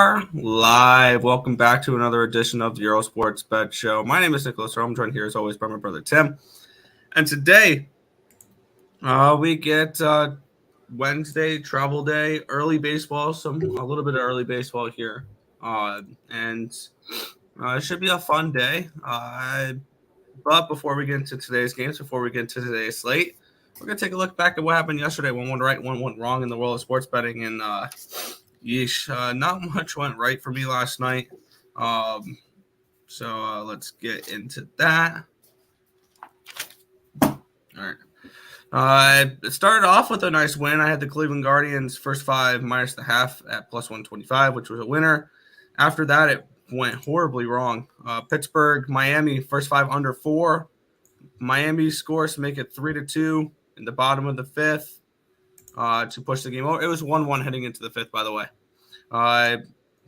are live. Welcome back to another edition of the Earle Sports Bet Show. My name is Nicholas Earle. I'm joined here as always by my brother Tim. And today we get Wednesday, travel day, early baseball, a little bit of early baseball here. And it should be a fun day. But before we get into today's games, before we get into today's slate, we're going to take a look back at what happened yesterday. One went right, one went wrong in the world of sports betting. And not much went right for me last night. So let's get into that. All right. It started off with a nice win. I had the Cleveland Guardians first five minus the half at plus 125, which was a winner. After that, it went horribly wrong. Pittsburgh, Miami, first five under 4. Miami scores to make it 3-2 in the bottom of the fifth to push the game over. It was 1-1 heading into the fifth, by the way.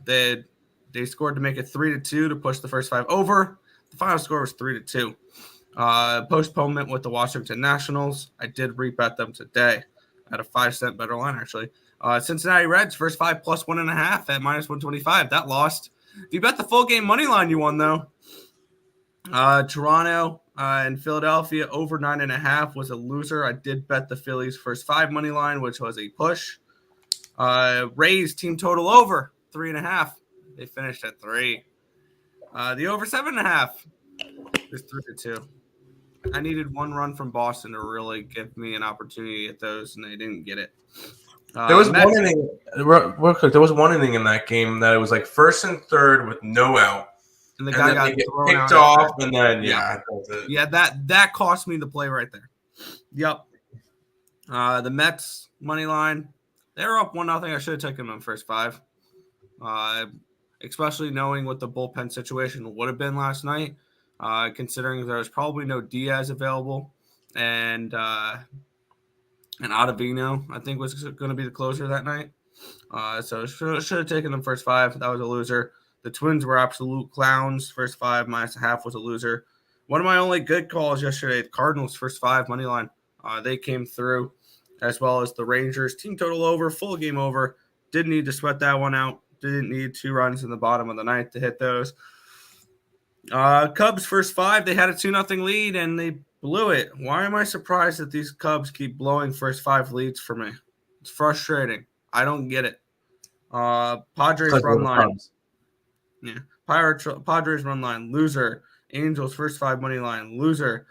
They scored to make it 3-2 to push the first five over. The final score was 3-2. Postponement with the Washington Nationals. I did rebet them today at a 5-cent better line, actually. Cincinnati Reds, first five plus 1.5 at minus 125. That lost. If you bet the full game money line, you won, though. Toronto and Philadelphia over 9.5 was a loser. I did bet the Phillies first five money line, which was a push. Rays team total over 3.5. They finished at 3. The over 7.5 is 3-2. I needed one run from Boston to really give me an opportunity at those, and they didn't get it. There was one inning. Real quick, there was one inning in that game that it was like first and third with no out, and the guy got thrown picked off, and then that cost me the play right there. Yep. The Mets money line, they were up 1-0. I should have taken them in the first five, especially knowing what the bullpen situation would have been last night. Considering there was probably no Diaz available, and Ottavino, I think, was going to be the closer that night. So should have taken them first five. That was a loser. The Twins were absolute clowns. First five minus a half was a loser. One of my only good calls yesterday, the Cardinals first five money line. They came through, as well as the Rangers. Team total over, full game over. Didn't need to sweat that one out. Didn't need 2 runs in the bottom of the ninth to hit those. Cubs first five, they had a 2-0 lead, and they blew it. Why am I surprised that these Cubs keep blowing first five leads for me? It's frustrating. I don't get it. Padres run line. Yeah. Padres run line. Loser. Angels first five money line. Loser.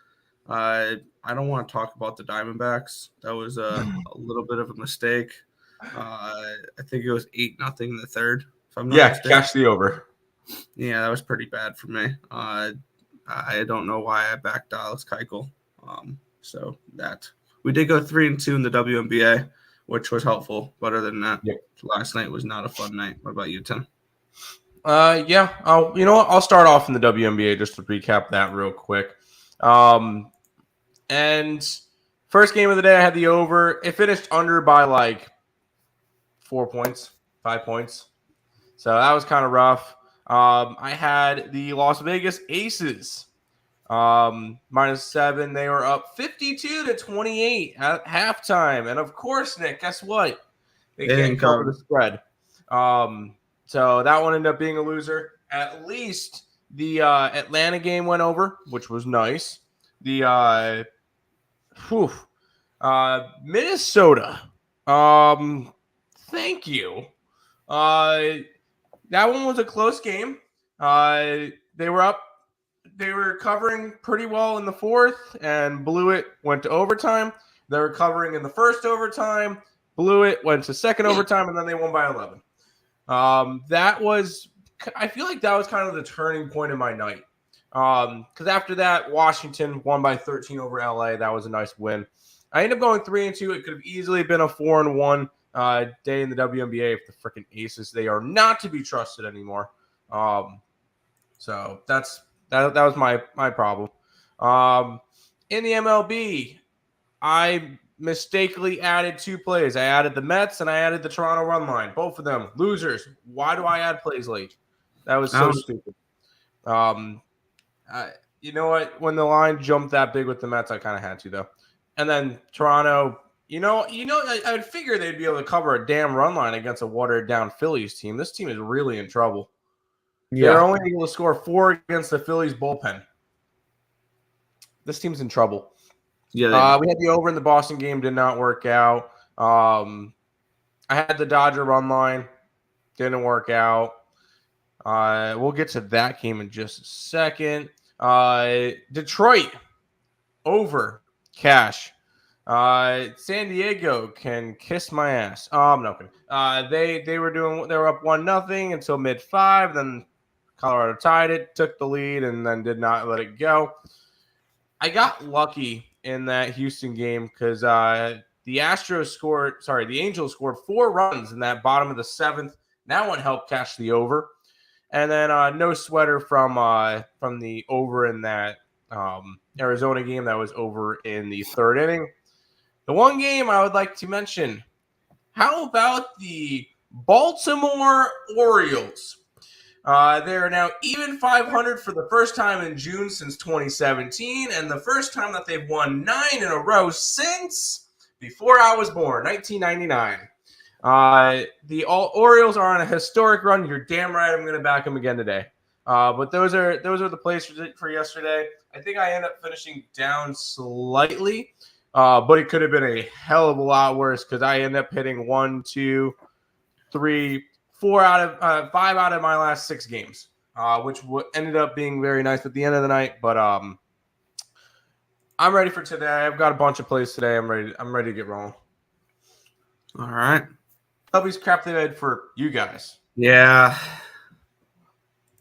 I don't want to talk about the Diamondbacks. That was a little bit of a mistake. I think it was 8-0 in the third. If I'm not mistaken. Catch the over. Yeah, that was pretty bad for me. I don't know why I backed Dallas Keuchel. So that we did go 3-2 in the WNBA, which was helpful. But other than that, Last night was not a fun night. What about you, Tim? You know what? I'll start off in the WNBA just to recap that real quick. And first game of the day, I had the over. It finished under by like 4 points, 5 points. So that was kind of rough. I had the Las Vegas Aces -7. They were up 52-28 at halftime. And of course, Nick, guess what? They can't cover the spread. So that one ended up being a loser. At least the Atlanta game went over, which was nice. The Minnesota. Thank you. That one was a close game. They were covering pretty well in the fourth and blew it, went to overtime. They were covering in the first overtime, blew it, went to second overtime, and then they won by 11. I feel like that was kind of the turning point in my night. Because after that, Washington won by 13 over LA. That was a nice win. I ended up going 3-2. It could have easily been a 4-1. Day in the WNBA if the freaking Aces, they are not to be trusted anymore. So that was my problem. In the MLB, I mistakenly added 2 plays. I added the Mets and I added the Toronto run line. Both of them losers. Why do I add plays late? That was so stupid. You know what? When the line jumped that big with the Mets, I kind of had to though. And then Toronto I would figure they'd be able to cover a damn run line against a watered down Phillies team. This team is really in trouble. They're only able to score 4 against the Phillies bullpen. This team's in trouble. Yeah, we had the over in the Boston game, did not work out. I had the Dodger run line, didn't work out. We'll get to that game in just a second. Detroit over cash. San Diego can kiss my ass. I'm not kidding. They were up 1-0 until mid-5. Then Colorado tied it, took the lead, and then did not let it go. I got lucky in that Houston game because the Angels scored 4 runs in that bottom of the 7th. That one helped cash the over. And then no sweater from the over in that Arizona game that was over in the 3rd inning. The one game I would like to mention, how about the Baltimore Orioles? They're now even 500 for the first time in June since 2017, and the first time that they've won 9 in a row since before I was born, 1999. The Orioles are on a historic run. You're damn right. I'm going to back them again today. But those are the plays for yesterday. I think I end up finishing down slightly, but it could have been a hell of a lot worse because I end up hitting 1, 2, 3, 4 out of 5 out of my last 6 games, which ended up being very nice at the end of the night. But I'm ready for today. I've got a bunch of plays today. I'm ready to get rolling. All right. Cubbies crap the bed for you guys. Yeah.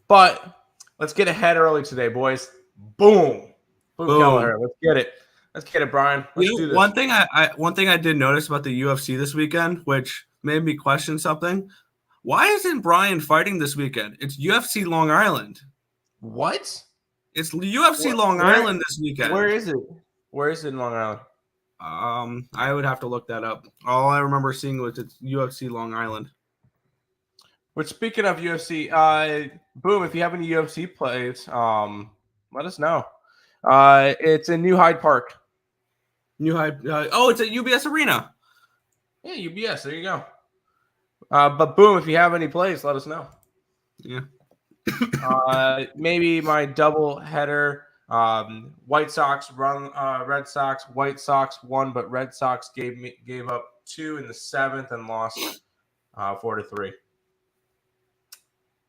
But let's get ahead early today, boys. Boom. Kelleher. Let's get it, Brian. Let's do this. One thing I did notice about the UFC this weekend, which made me question something. Why isn't Brian fighting this weekend? It's UFC Long Island. What? It's UFC Long Island this weekend. Where is it? Where is it in Long Island? I would have to look that up. All I remember seeing was it's UFC Long Island. Which, speaking of UFC, boom! If you have any UFC plays, let us know. It's in New Hyde Park. It's at UBS Arena. Yeah, UBS. There you go. But boom! If you have any plays, let us know. Yeah. Maybe my double header. White Sox run. Red Sox. White Sox won, but Red Sox gave up 2 in the 7th and lost 4-3.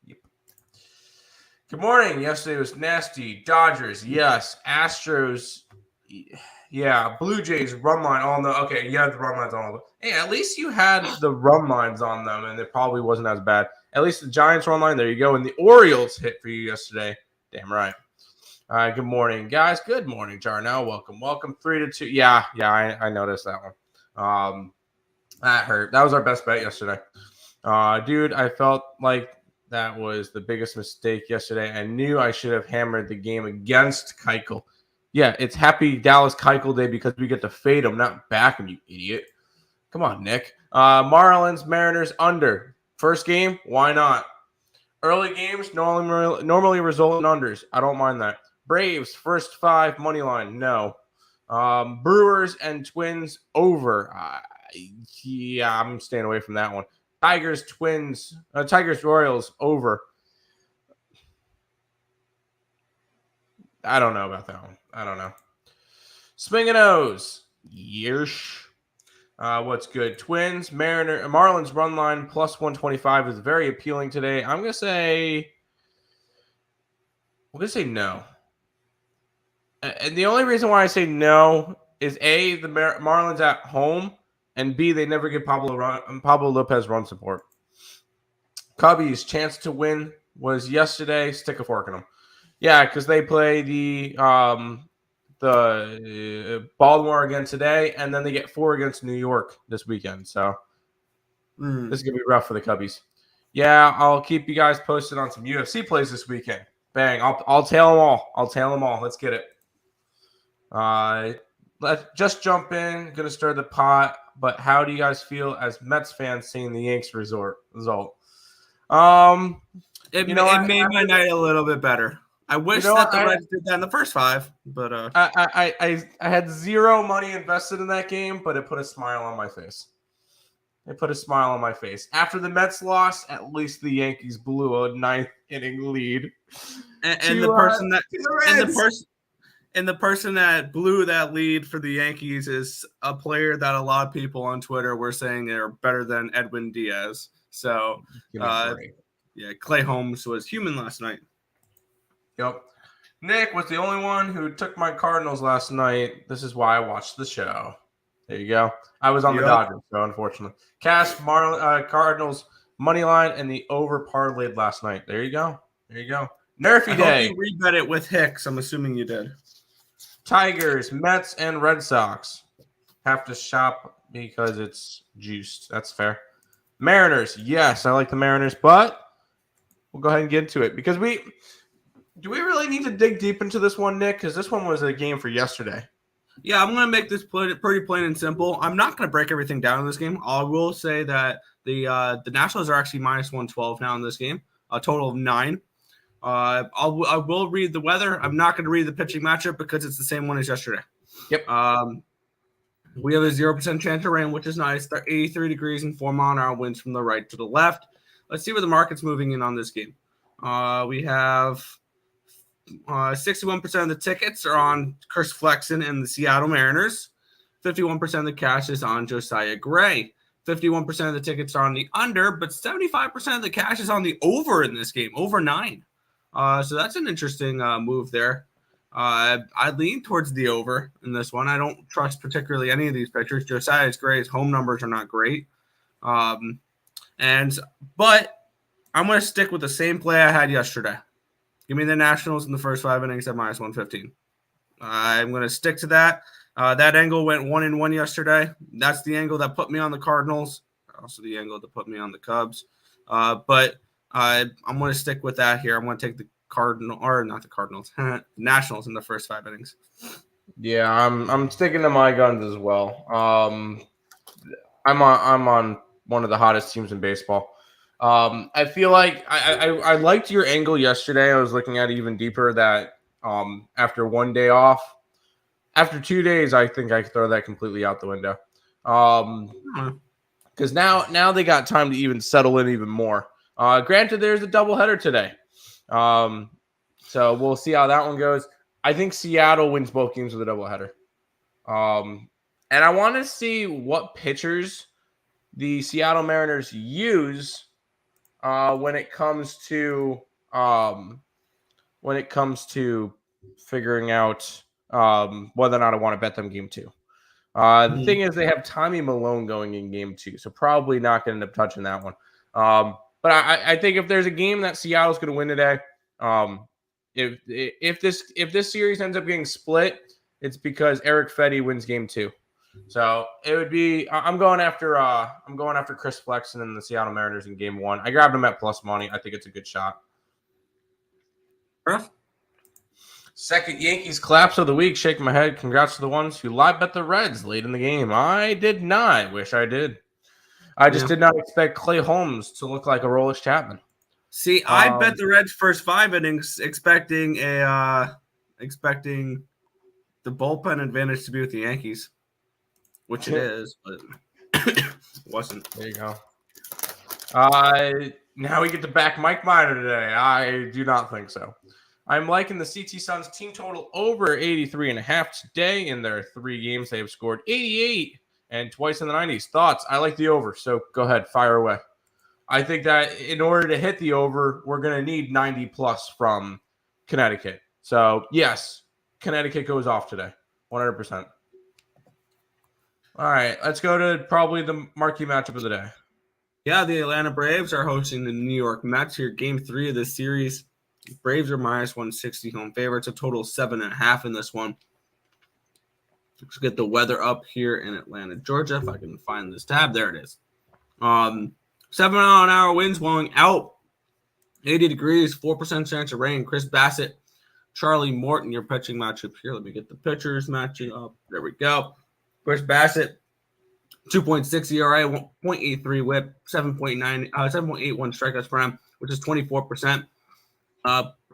Yep. Good morning. Yesterday was nasty. Dodgers, yes. Astros, yeah. Blue Jays run line on the. Okay, you had the run lines on all the. Hey, at least you had the run lines on them, and it probably wasn't as bad. At least the Giants run line. There you go. And the Orioles hit for you yesterday. Damn right. All right, good morning, guys. Good morning, Jarnell. Welcome. 3-2. Yeah, I noticed that one. That hurt. That was our best bet yesterday. Dude, I felt like that was the biggest mistake yesterday. I knew I should have hammered the game against Keuchel. Yeah, it's happy Dallas Keuchel Day because we get to fade him, not back him, you idiot. Come on, Nick. Marlins, Mariners, under. First game, why not? Early games normally result in unders. I don't mind that. Braves, first 5, money line, no. Brewers and Twins, over. Yeah, I'm staying away from that one. Tigers, Royals, over. I don't know about that one. I don't know. Swing and O's, yeesh. What's good? Twins, Marlins run line plus 125 is very appealing today. I'm gonna say no. And the only reason why I say no is A, the Marlins at home, and B, they never give Pablo Lopez run support. Cubbies' chance to win was yesterday. Stick a fork in them. Yeah, because they play the Baltimore again today, and then they get 4 against New York this weekend. So this is going to be rough for the Cubbies. Yeah, I'll keep you guys posted on some UFC plays this weekend. Bang, I'll tail them all. Let's get it. Let's just jump in. Going to stir the pot. But how do you guys feel as Mets fans seeing the Yanks result? It made my night a little bit better. I wish that the Reds did that in the first 5, but I had zero money invested in that game, but it put a smile on my face. After the Mets lost, at least the Yankees blew a 9th inning lead. And the person that blew that lead for the Yankees is a player that a lot of people on Twitter were saying are better than Edwin Diaz. So, Clay Holmes was human last night. Yep. Nick was the only one who took my Cardinals last night. This is why I watched the show. There you go. I was on the Dodgers, so unfortunately. Cardinals money line and the over parlayed last night. There you go. Nerfy day. I hope you rebet it with Hicks. I'm assuming you did. Tigers, Mets, and Red Sox. Have to shop because it's juiced. That's fair. Mariners. Yes, I like the Mariners, but we'll go ahead and get into it because do we really need to dig deep into this one, Nick? Because this one was a game for yesterday. Yeah, I'm going to make this pretty plain and simple. I'm not going to break everything down in this game. I will say that the Nationals are actually minus 112 now in this game, a total of 9. I will read the weather. I'm not going to read the pitching matchup because it's the same one as yesterday. Yep. We have a 0% chance of rain, which is nice. They're 83 degrees and 4-mile-an-hour winds from the right to the left. Let's see where the market's moving in on this game. We have 61% of the tickets are on Chris Flexen and the Seattle Mariners. 51% of the cash is on Josiah Gray. 51% of the tickets are on the under, but 75% of the cash is on the over in this game, over 9. So that's an interesting move there. I lean towards the over in this one. I don't trust particularly any of these pitchers. Josiah Gray's home numbers are not great. But I'm going to stick with the same play I had yesterday. Give me the Nationals in the first 5 innings at minus 115. I'm going to stick to that. That angle went 1-1 yesterday. That's the angle that put me on the Cardinals. Also the angle that put me on the Cubs. But I'm going to stick with that here. I'm going to take the Nationals in the first 5 innings. Yeah, I'm sticking to my guns as well. I'm on one of the hottest teams in baseball. I feel like I liked your angle yesterday. I was looking at it even deeper that after 1 day off, after 2 days, I think I could throw that completely out the window. Because now they got time to even settle in even more. Granted, there's a doubleheader today. So we'll see how that one goes. I think Seattle wins both games with a doubleheader. And I want to see what pitchers the Seattle Mariners use when it comes to figuring out whether or not I want to bet them game 2. The thing is, they have Tommy Malone going in game 2, so probably not going to end up touching that one. But I think if there's a game that Seattle's going to win today, if this series ends up getting split, it's because Eric Fedde wins game 2. So it would be I'm going after Chris Flexen and the Seattle Mariners in game 1. I grabbed him at plus money. I think it's a good shot. Second Yankees collapse of the week. Shaking my head. Congrats to the ones who live bet the Reds late in the game. I did not. Wish I did. I just did not expect Clay Holmes to look like a Aroldis Chapman. See, I bet the Reds first 5 innings, expecting the bullpen advantage to be with the Yankees, which it is, but it wasn't. There you go. Now we get to back Mike Minor today. I do not think so. I'm liking the CT Suns team total over 83.5 today. In their 3 games, they have scored 88 and twice in the 90s. Thoughts? I like the over, so go ahead, fire away. I think that in order to hit the over, we're going to need 90-plus from Connecticut. So, yes, Connecticut goes off today, 100%. All right, let's go to probably the marquee matchup of the day. Yeah, the Atlanta Braves are hosting the New York Mets here. Game 3 of this series. Braves are minus 160 home favorites, a total of 7.5 in this one. Let's get the weather up here in Atlanta, Georgia. If I can find this tab, there it is. 7-mile-an-hour winds blowing out, 80 degrees, 4% chance of rain. Chris Bassett, Charlie Morton, your pitching matchup here. Let me get the pitchers matching up. There we go. Chris Bassett, 2.6 ERA, 0.83 WHIP, 7.81 strikeouts per him, which is 24%.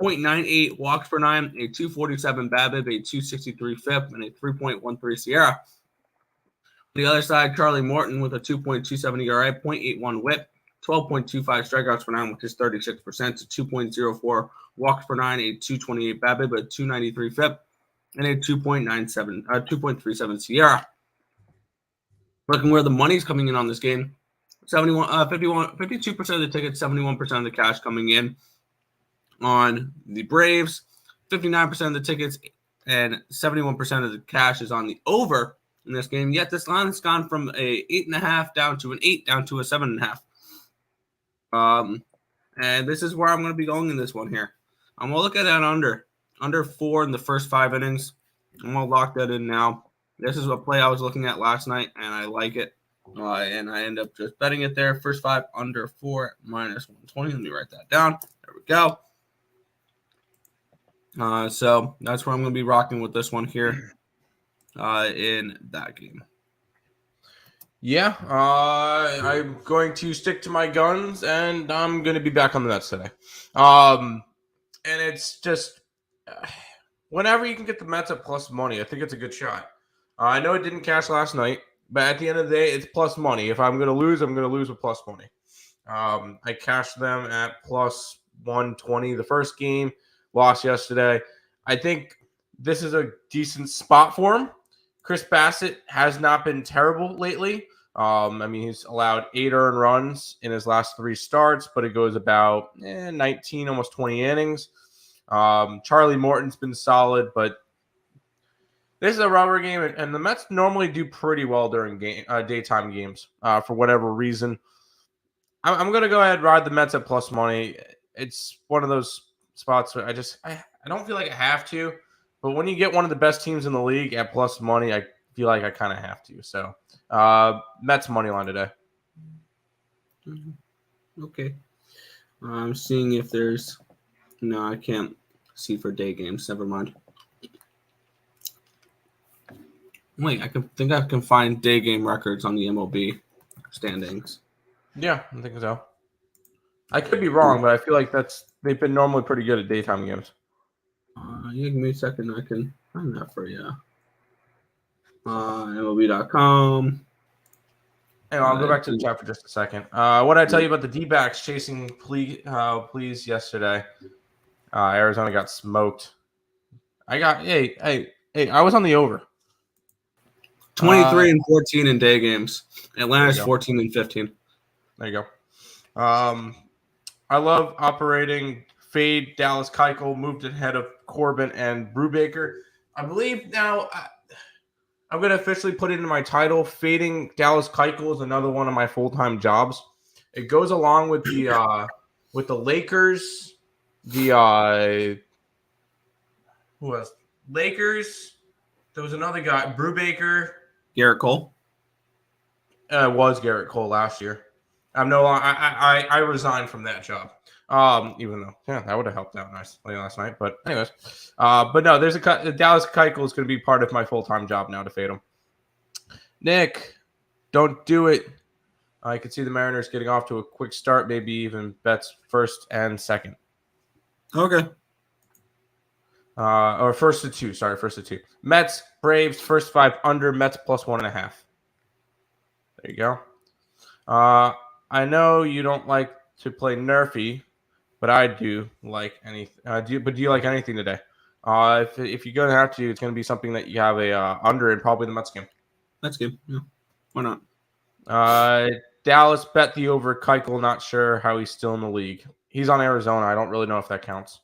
0.98 walks per nine, a 247 BABIP, a 263 FIP, and a 3.13 Sierra. On the other side, Charlie Morton with a 2.27 ERA, 0.81 WHIP, 12.25 strikeouts per nine, which is 36%, to 2.04 walks per nine, a 228 BABIP, a 293 FIP, and a 2.37 Sierra. Looking where the money's coming in on this game, 52% of the tickets, 71% of the cash coming in on the Braves, 59% of the tickets, and 71% of the cash is on the over in this game. Yet this line has gone from a 8.5 down to an 8, down to a 7.5. And this is where I'm going to be going in this one here. I'm going to look at that under 4 in the first 5 innings. I'm going to lock that in now. This is a play I was looking at last night, and I like it. And I end up just betting it there. First 5 under 4 minus 120. Let me write that down. There we go. So that's where I'm going to be rocking with this one here in that game. Yeah, I'm going to stick to my guns, and I'm going to be back on the Mets today. And it's just whenever you can get the Mets at plus money, I think it's a good shot. I know it didn't cash last night, but at the end of the day, it's plus money. If I'm going to lose, I'm going to lose with plus money. I cashed them at plus 120 the first game, lost yesterday. I think this is a decent spot for him. Chris Bassett has not been terrible lately. He's allowed 8 earned runs in his last 3 starts, but it goes about 19, almost 20 innings. Charlie Morton's been solid, but this is a rubber game, and the Mets normally do pretty well during daytime games for whatever reason. I'm going to go ahead and ride the Mets at plus money. It's one of those spots where I don't feel like I have to, but when you get one of the best teams in the league at plus money, I feel like I kind of have to. So Mets money line today. Okay. I'm seeing if there's – no, I can't see for day games. Never mind. Wait, I can find day game records on the MLB standings. Yeah, I think so. I could be wrong, but I feel like they've been normally pretty good at daytime games. You give me a second. I can find that for you. MLB.com. Anyway, I'll go back to the chat for just a second. What did I tell you about the D-backs chasing please yesterday? Arizona got smoked. I was on the over. 23 and 14 in day games. Atlanta's 14 and 15. There you go. I love operating fade Dallas Keuchel, moved ahead of Corbin and Brubaker. I believe now I'm going to officially put it in my title. Fading Dallas Keuchel is another one of my full-time jobs. It goes along with the Lakers, who else? Lakers. There was another guy, Brubaker. Garrett Cole. It was Garrett Cole last year. I'm no longer. I resigned from that job. Even though that would have helped out nicely last night. But anyways, but no, there's Dallas Keuchel is going to be part of my full-time job now to fade him. Nick, don't do it. I could see the Mariners getting off to a quick start, maybe even bets first and second. Okay. Or first to 2. Sorry, first to 2. Mets, Braves, first 5 under, Mets plus 1.5. There you go. I know you don't like to play nerfy, but I do like anything. Do you like anything today? If you're going to have to, it's going to be something that you have a under in probably the Mets game. That's good. Yeah. Why not? Dallas bet the over Keuchel. Not sure how he's still in the league. He's on Arizona. I don't really know if that counts.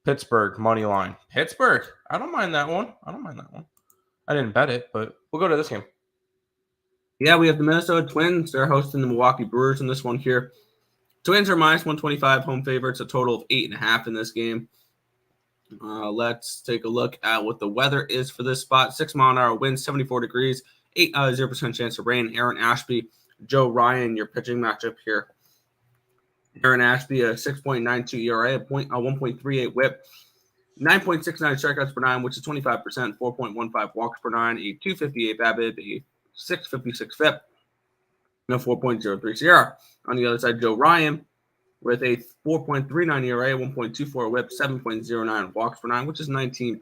Pittsburgh money line. Pittsburgh. I don't mind that one. I didn't bet it, but we'll go to this game. Yeah, we have the Minnesota Twins. They're hosting the Milwaukee Brewers in this one here. Twins are minus 125 home favorites, a total of 8.5 in this game. Let's take a look at what the weather is for this spot. 6 mile an hour wind, 74 degrees, 0% chance of rain. Aaron Ashby, Joe Ryan, your pitching matchup here. Aaron Ashby, a 6.92 ERA, a 1.38 whip, 9.69 strikeouts per nine, which is 25%, 4.15 walks per nine, a 258 BABIP, a 656 FIP, and a 4.03 Sierra. On the other side, Joe Ryan, with a 4.39 ERA, 1.24 WHIP, 7.09 walks per nine, which is 19%.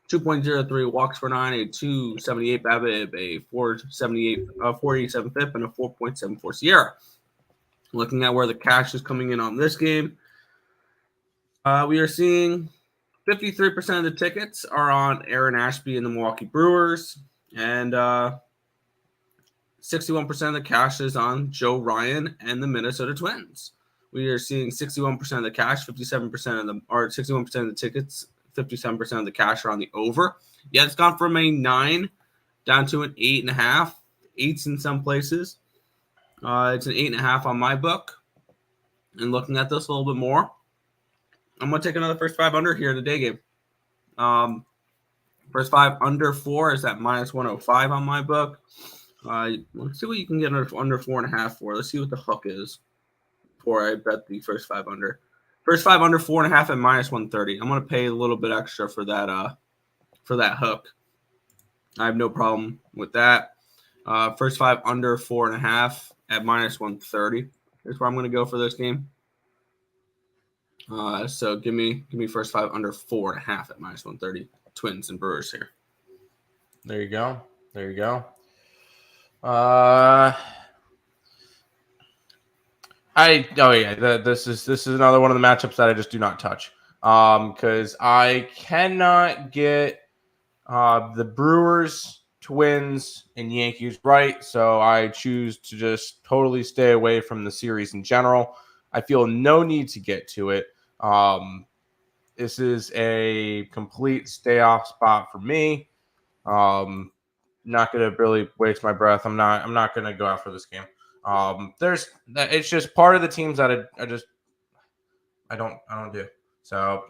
2.03 walks per nine, a 278 BABIP, a 487 FIP, and a 4.74 SIERA. Looking at where the cash is coming in on this game, we are seeing 53% of the tickets are on Aaron Ashby and the Milwaukee Brewers, and 61% of the cash is on Joe Ryan and the Minnesota Twins. We are seeing 61% of the cash, 57% of the, or 61% of the tickets, 57% of the cash are on the over. Yeah, it's gone from a 9 down to an 8.5, 8s in some places. It's an 8.5 on my book. And looking at this a little bit more, I'm going to take another first 5 under here in the day game. First 5 under 4 is at minus 105 on my book. Let's see what you can get under 4.5 for. Let's see what the hook is before I bet the first 5 under. First 5 under 4.5 at minus 130. I'm going to pay a little bit extra for that hook. I have no problem with that. First 5 under 4.5 at minus 130 is where I'm going to go for this game. So give me first 5 under 4.5 at minus 130. Twins and Brewers here. There you go. This is another one of the matchups that I just do not touch. Because I cannot get the Brewers, Twins, and Yankees right. So I choose to just totally stay away from the series in general. I feel no need to get to it. This is a complete stay off spot for me. Not going to really waste my breath. I'm not going to go out for this game. It's just part of the teams that I don't do. So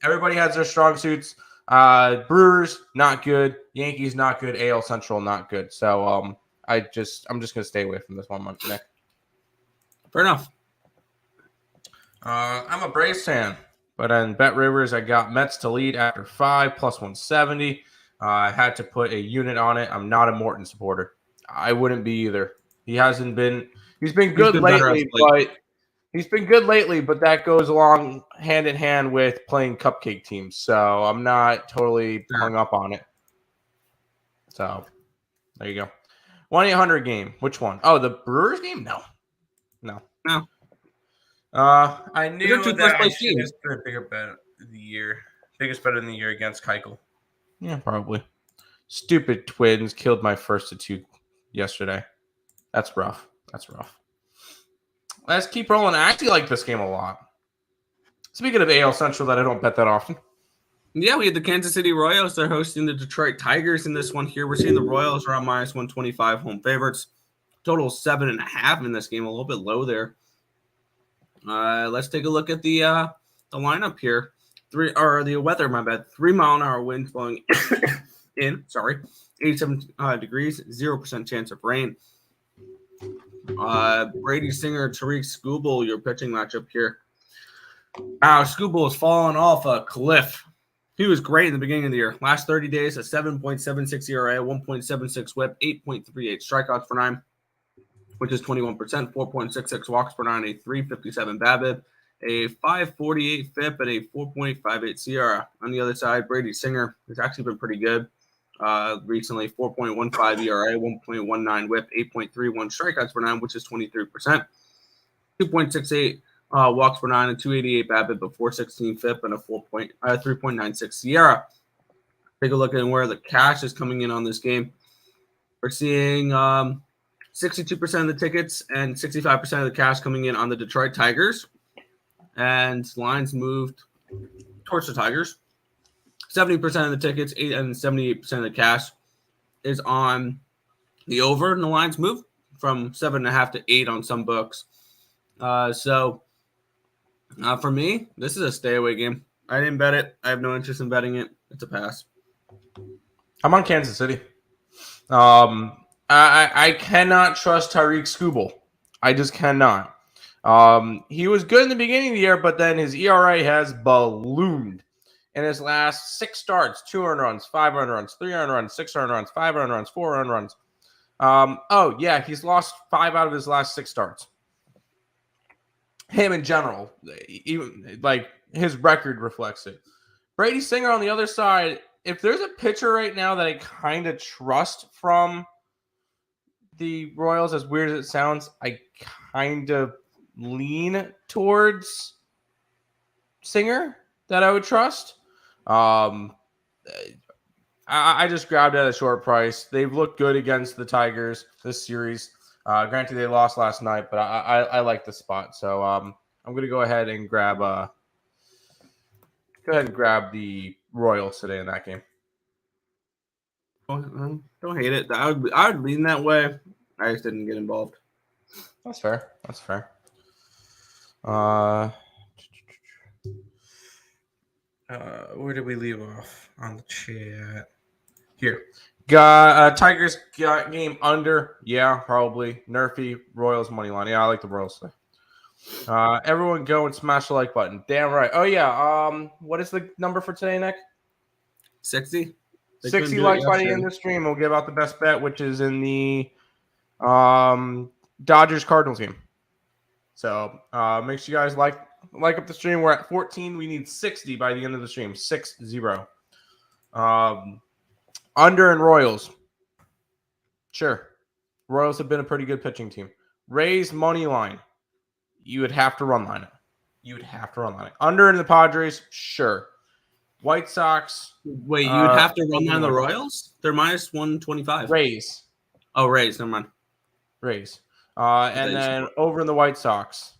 everybody has their strong suits. Brewers not good, Yankees not good, AL Central not good. So I'm just going to stay away from this one, Nick. Fair enough. I'm a Braves fan, but in Bet Rivers I got Mets to lead after 5 plus 170. I had to put a unit on it. I'm not a Morton supporter. I wouldn't be either. He's been good lately, but that goes along hand in hand with playing cupcake teams. So I'm not totally hung up on it. So there you go. 1-800 game. Which one? Oh, the Brewers game? No. I knew that I should have put a bigger bet of the year. Biggest bet in the year against Keuchel. Yeah, probably. Stupid Twins killed my first of 2 yesterday. That's rough. Let's keep rolling. I actually like this game a lot. Speaking of AL Central, that I don't bet that often. Yeah, we had the Kansas City Royals. They're hosting the Detroit Tigers in this one here. We're seeing the Royals are on minus 125 home favorites. Total 7.5 in this game, a little bit low there. Let's take a look at the lineup here. The weather, my bad. 3 mile an hour winds blowing in. 87 degrees, 0% chance of rain. Brady Singer, Tariq Skubal, your pitching matchup here. Skubal has fallen off a cliff. He was great in the beginning of the year. Last 30 days, a 7.76 ERA, 1.76 WHIP, 8.38 strikeouts per 9, which is 21%, 4.66 walks per 9, a 357 BABIP, a 548 FIP, and a 4.58 SIERA. On the other side, Brady Singer has actually been pretty good. Recently, 4.15 ERA, 1.19 WHIP, 8.31 strikeouts per 9, which is 23%. 2.68 walks per 9, and 288 BABIP, but 416 FIP, and a 3.96 SIERA. Take a look at where the cash is coming in on this game. We're seeing 62% of the tickets and 65% of the cash coming in on the Detroit Tigers. And lines moved towards the Tigers. 70% of the tickets and 78% of the cash is on the over, and the lines move from 7.5 to 8 on some books. So for me, this is a stay away game. I didn't bet it. I have no interest in betting it. It's a pass. I'm on Kansas City. I cannot trust Tariq Skubal. I just cannot. He was good in the beginning of the year, but then his ERA has ballooned. In his last 6 starts, 2 earned runs, 5 earned runs, 3 earned runs, 6 earned runs, 5 earned runs, 4 earned runs. He's lost 5 out of his last 6 starts. him in general, even like his record reflects it. Brady Singer on the other side, if there's a pitcher right now that I kind of trust from the Royals, as weird as it sounds, I kind of lean towards Singer that I would trust. I just grabbed it at a short price. They've looked good against the Tigers this series. Granted, they lost last night, but I like the spot. So I'm going to go ahead and grab the Royals today in that game. Don't hate it. I would lean that way. I just didn't get involved. That's fair. Where did we leave off on the chat? Here. Got Tigers got game under. Yeah, probably. Nerfy, Royals money line. Yeah, I like the Royals today. Everyone go and smash the like button. Damn right. Oh yeah. What is the number for today, Nick? 60. 60 likes by the end of the stream. We'll give out the best bet, which is in the Dodgers Cardinals game. So make sure you guys like up the stream. We're at 14. We need 60 by the end of the stream. 6-0. Under and Royals. Sure. Royals have been a pretty good pitching team. Rays money line. You would have to run line it. Under in the Padres. Sure. White Sox. Wait, you would have to run line the Royals? They're minus 125. Rays. Oh, Rays. Never mind. Rays. And then over in the White Sox.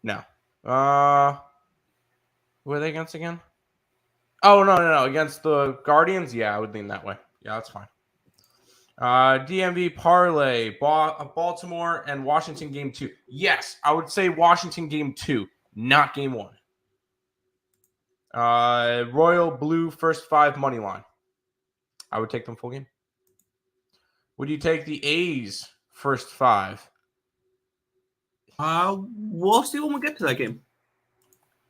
No. Who are they against again? Oh, no. Against the Guardians? Yeah, I would lean that way. Yeah, that's fine. DMV parlay, Baltimore and Washington game 2. Yes, I would say Washington game 2, not game 1. Royal Blue first 5 money line. I would take them full game. Would you take the A's first 5? We'll see when we get to that game.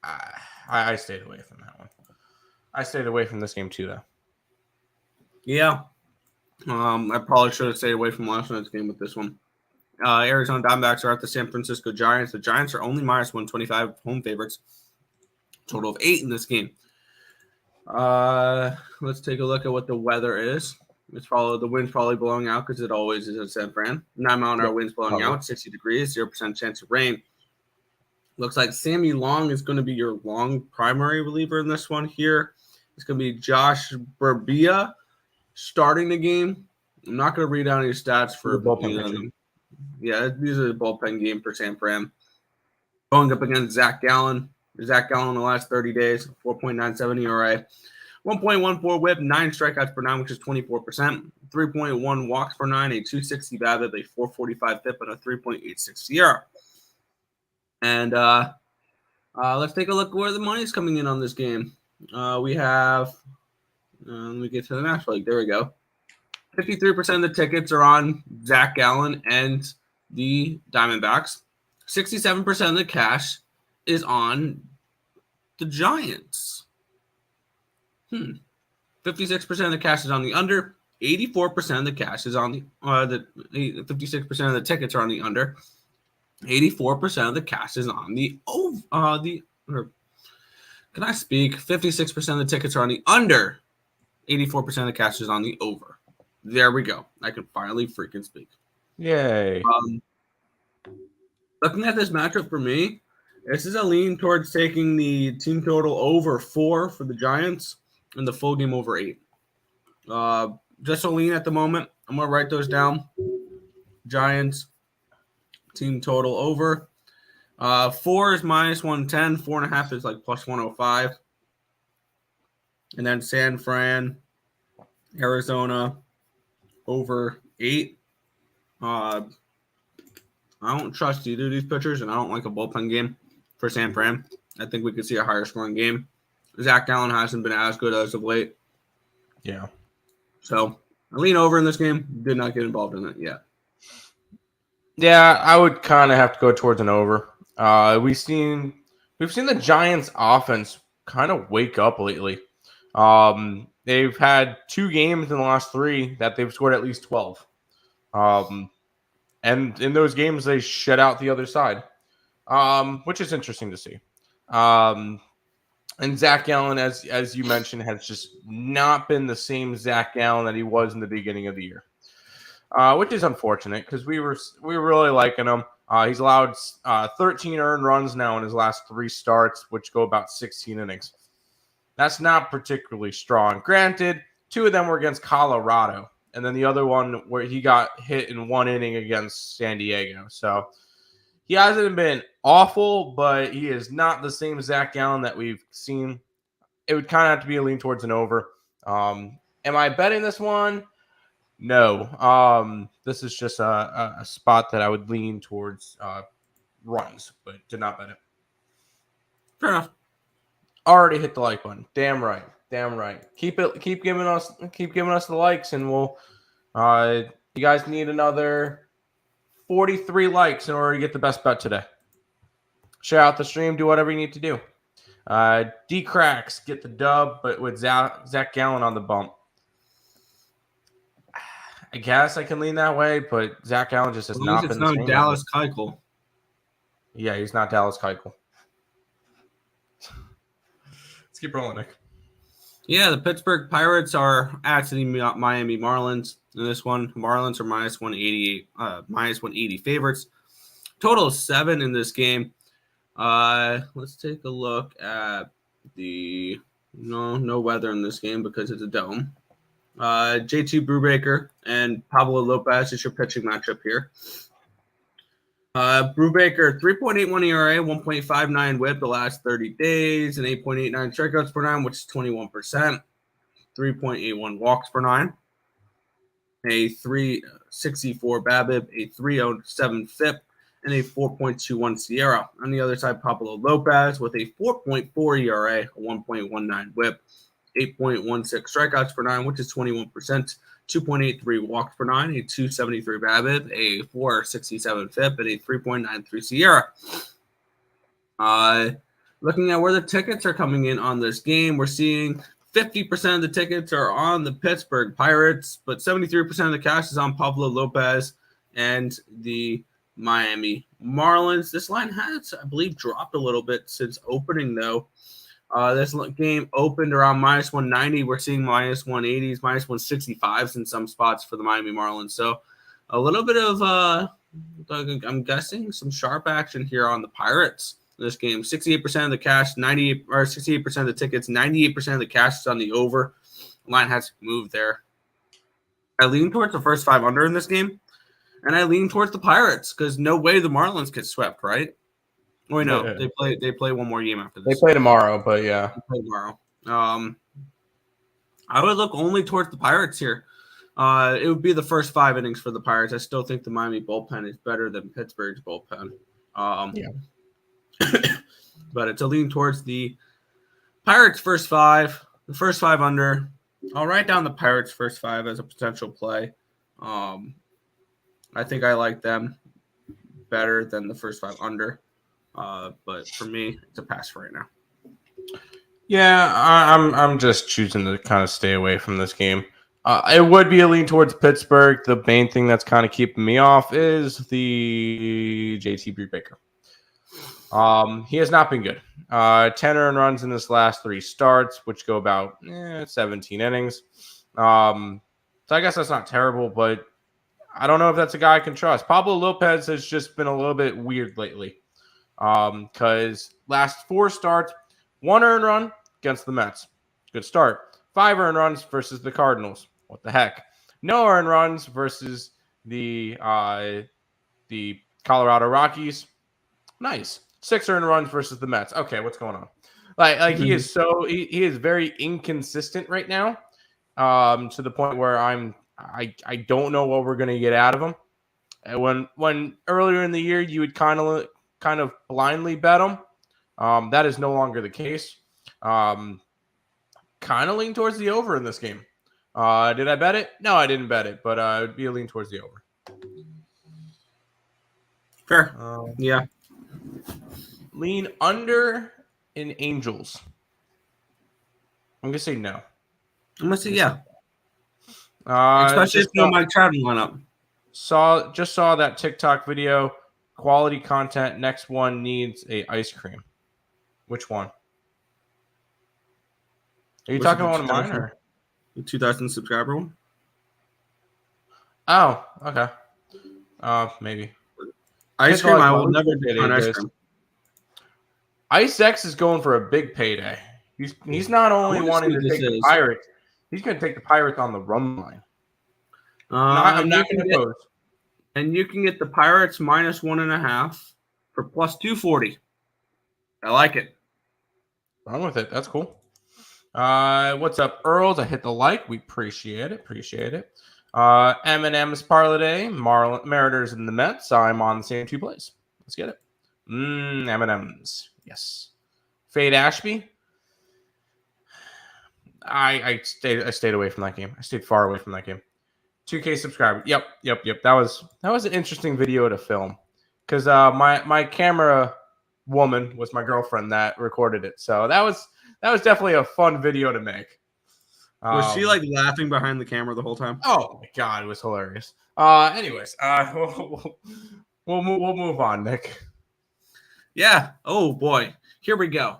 I stayed away from that one. I stayed away from this game too, though. Yeah. I probably should have stayed away from last night's game with this one. Arizona Diamondbacks are at the San Francisco Giants. The Giants are only minus 125 home favorites. Total of 8 in this game. Let's take a look at what the weather is. The wind's probably blowing out because it always is at San Fran. 9-mile-an-hour wind's blowing out, 60 degrees, 0% chance of rain. Looks like Sammy Long is going to be your long primary reliever in this one here. It's going to be Josh Burbia starting the game. I'm not going to read out any stats for the bullpen. Yeah, these are the bullpen game for San Fran. Going up against Zach Gallen. Zach Gallen in the last 30 days, 4.97 ERA, 1.14 whip, 9 strikeouts per 9, which is 24%, 3.1 walks per 9, a 260 BABIP, a 445 FIP, and a 3.86 SIERA. And let's take a look where the money's coming in on this game. We have, let me get to the National League. There we go. 53% of the tickets are on Zach Gallen and the Diamondbacks. 67% of the cash is on the Giants. 56% of the cash is on the under. 84% of the cash is on the 56% of the tickets are on the under. 84% of the cash is on the over. Can I speak? 56% of the tickets are on the under. 84% of the cash is on the over. There we go. I can finally freaking speak. Yay. Looking at this matchup for me, this is a lean towards taking the team total over 4 for the Giants and the full game over 8. Just a lean at the moment. I'm going to write those down. Giants, team total over. 4 is minus 110. 4.5 is like plus 105. And then San Fran, Arizona, over 8. I don't trust either of these pitchers, and I don't like a bullpen game for San Fran. I think we could see a higher scoring game. Zach Gallen hasn't been as good as of late. Yeah. So I lean over in this game. Did not get involved in it yet. Yeah, I would kind of have to go towards an over. We've seen the Giants offense kind of wake up lately. They've had 2 games in the last 3 that they've scored at least 12. And in those games, they shut out the other side. which is interesting to see. And Zach Gallen, as you mentioned, has just not been the same Zach Gallen that he was in the beginning of the year, which is unfortunate because we were really liking him. He's allowed 13 earned runs now in his last 3 starts, which go about 16 innings. That's not particularly strong. Granted, 2 of them were against Colorado, and then the other one where he got hit in 1 inning against San Diego. So he hasn't been awful, but he is not the same Zach Gallen that we've seen. It would kind of have to be a lean towards an over. Am I betting this one? No. This is just a spot that I would lean towards runs, but did not bet it. Fair enough. Already hit the like button. Damn right. Keep giving us the likes, and we'll. You guys need another 43 likes in order to get the best bet today. Share out the stream. Do whatever you need to do. D-Cracks get the dub, but with Zach Gallen on the bump. I guess I can lean that way, but Zach Gallen just has not been the same. It's not Dallas Keuchel. Yeah, he's not Dallas Keuchel. Let's keep rolling, Nick. Yeah, the Pittsburgh Pirates are at the Miami Marlins. In this one, Marlins are minus 180 favorites. Total of 7 in this game. Let's take a look at the no weather in this game because it's a dome. JT Brubaker and Pablo Lopez is your pitching matchup here. Brubaker, 3.81 ERA, 1.59 whip the last 30 days, and 8.89 strikeouts per 9, which is 21%. 3.81 walks per 9. A 3.64 BABIP, a 3.07 FIP, and a 4.21 Sierra. On the other side, Pablo Lopez with a 4.4 ERA, a 1.19 whip, 8.16 strikeouts per 9, which is 21%, 2.83 walks per 9, a 2.73 BABIP, a 4.67 FIP, and a 3.93 Sierra. Looking at where the tickets are coming in on this game, we're seeing 50% of the tickets are on the Pittsburgh Pirates, but 73% of the cash is on Pablo Lopez and the Miami Marlins. This line has, I believe, dropped a little bit since opening, though. This game opened around minus 190. We're seeing minus 180s, minus 165s in some spots for the Miami Marlins. So a little bit of, I'm guessing, some sharp action here on the Pirates in this game. 68% of the cash, 68% of the tickets, 98% of the cash is on the over. The line has moved there. I lean towards the first 5 under in this game, and I lean towards the Pirates because no way the Marlins get swept, right? Oh, no, yeah. They play one more game after this. They play tomorrow, but yeah. They play tomorrow. I would look only towards the Pirates here. It would be the first 5 innings for the Pirates. I still think the Miami bullpen is better than Pittsburgh's bullpen. But it's a lean towards the Pirates first 5, the first 5 under. I'll write down the Pirates first 5 as a potential play. I think I like them better than the first 5 under. But for me, it's a pass for right now. Yeah, I'm just choosing to kind of stay away from this game. It would be a lean towards Pittsburgh. The main thing that's kind of keeping me off is the JT Brubaker. He has not been good. 10 earned runs in his last 3 starts, which go about 17 innings. So I guess that's not terrible, but I don't know if that's a guy I can trust. Pablo Lopez has just been a little bit weird lately. Because last 4 starts, 1 earned run against the Mets. Good start. 5 earned runs versus the Cardinals. What the heck? No earned runs versus the Colorado Rockies. Nice. 6 earned runs versus the Mets. Okay, what's going on? Like he is he is very inconsistent right now. To the point where I don't know what we're gonna get out of him. And when earlier in the year you would kind of blindly bet him. That is no longer the case. Kind of lean towards the over in this game. Did I bet it? No, I didn't bet it, but it would be a lean towards the over. Fair. Yeah. Lean under in Angels. I'm going to say no. I'm going to say yeah. Especially if no Mike Trout went up. Just saw that TikTok video. quality content. Next one needs a ice cream. Which one? Are you talking about one of mine or the 2,000 subscriber one? Oh, okay. Maybe. Ice cream, I will never do an ice cream. Ice X is going for a big payday. He's not only wanting to take the Pirates, he's going to take the Pirates on the run line. I'm not going to oppose. And you can get the Pirates minus 1.5 for plus 240. I like it. Run with it. That's cool. What's up, Earls? I hit the like. We appreciate it. M&M's Parlay, Mariners and the Mets. I'm on the same two plays. Let's get it. M&M's. Yes. Fade Ashby. I stayed away from that game. I stayed far away from that game. 2K subscriber. Yep. That was an interesting video to film because my camera woman was my girlfriend that recorded it. So that was definitely a fun video to make. Was she like laughing behind the camera the whole time? Oh my god, it was hilarious. Anyways, we'll move on, Nick. Yeah. Oh boy, here we go.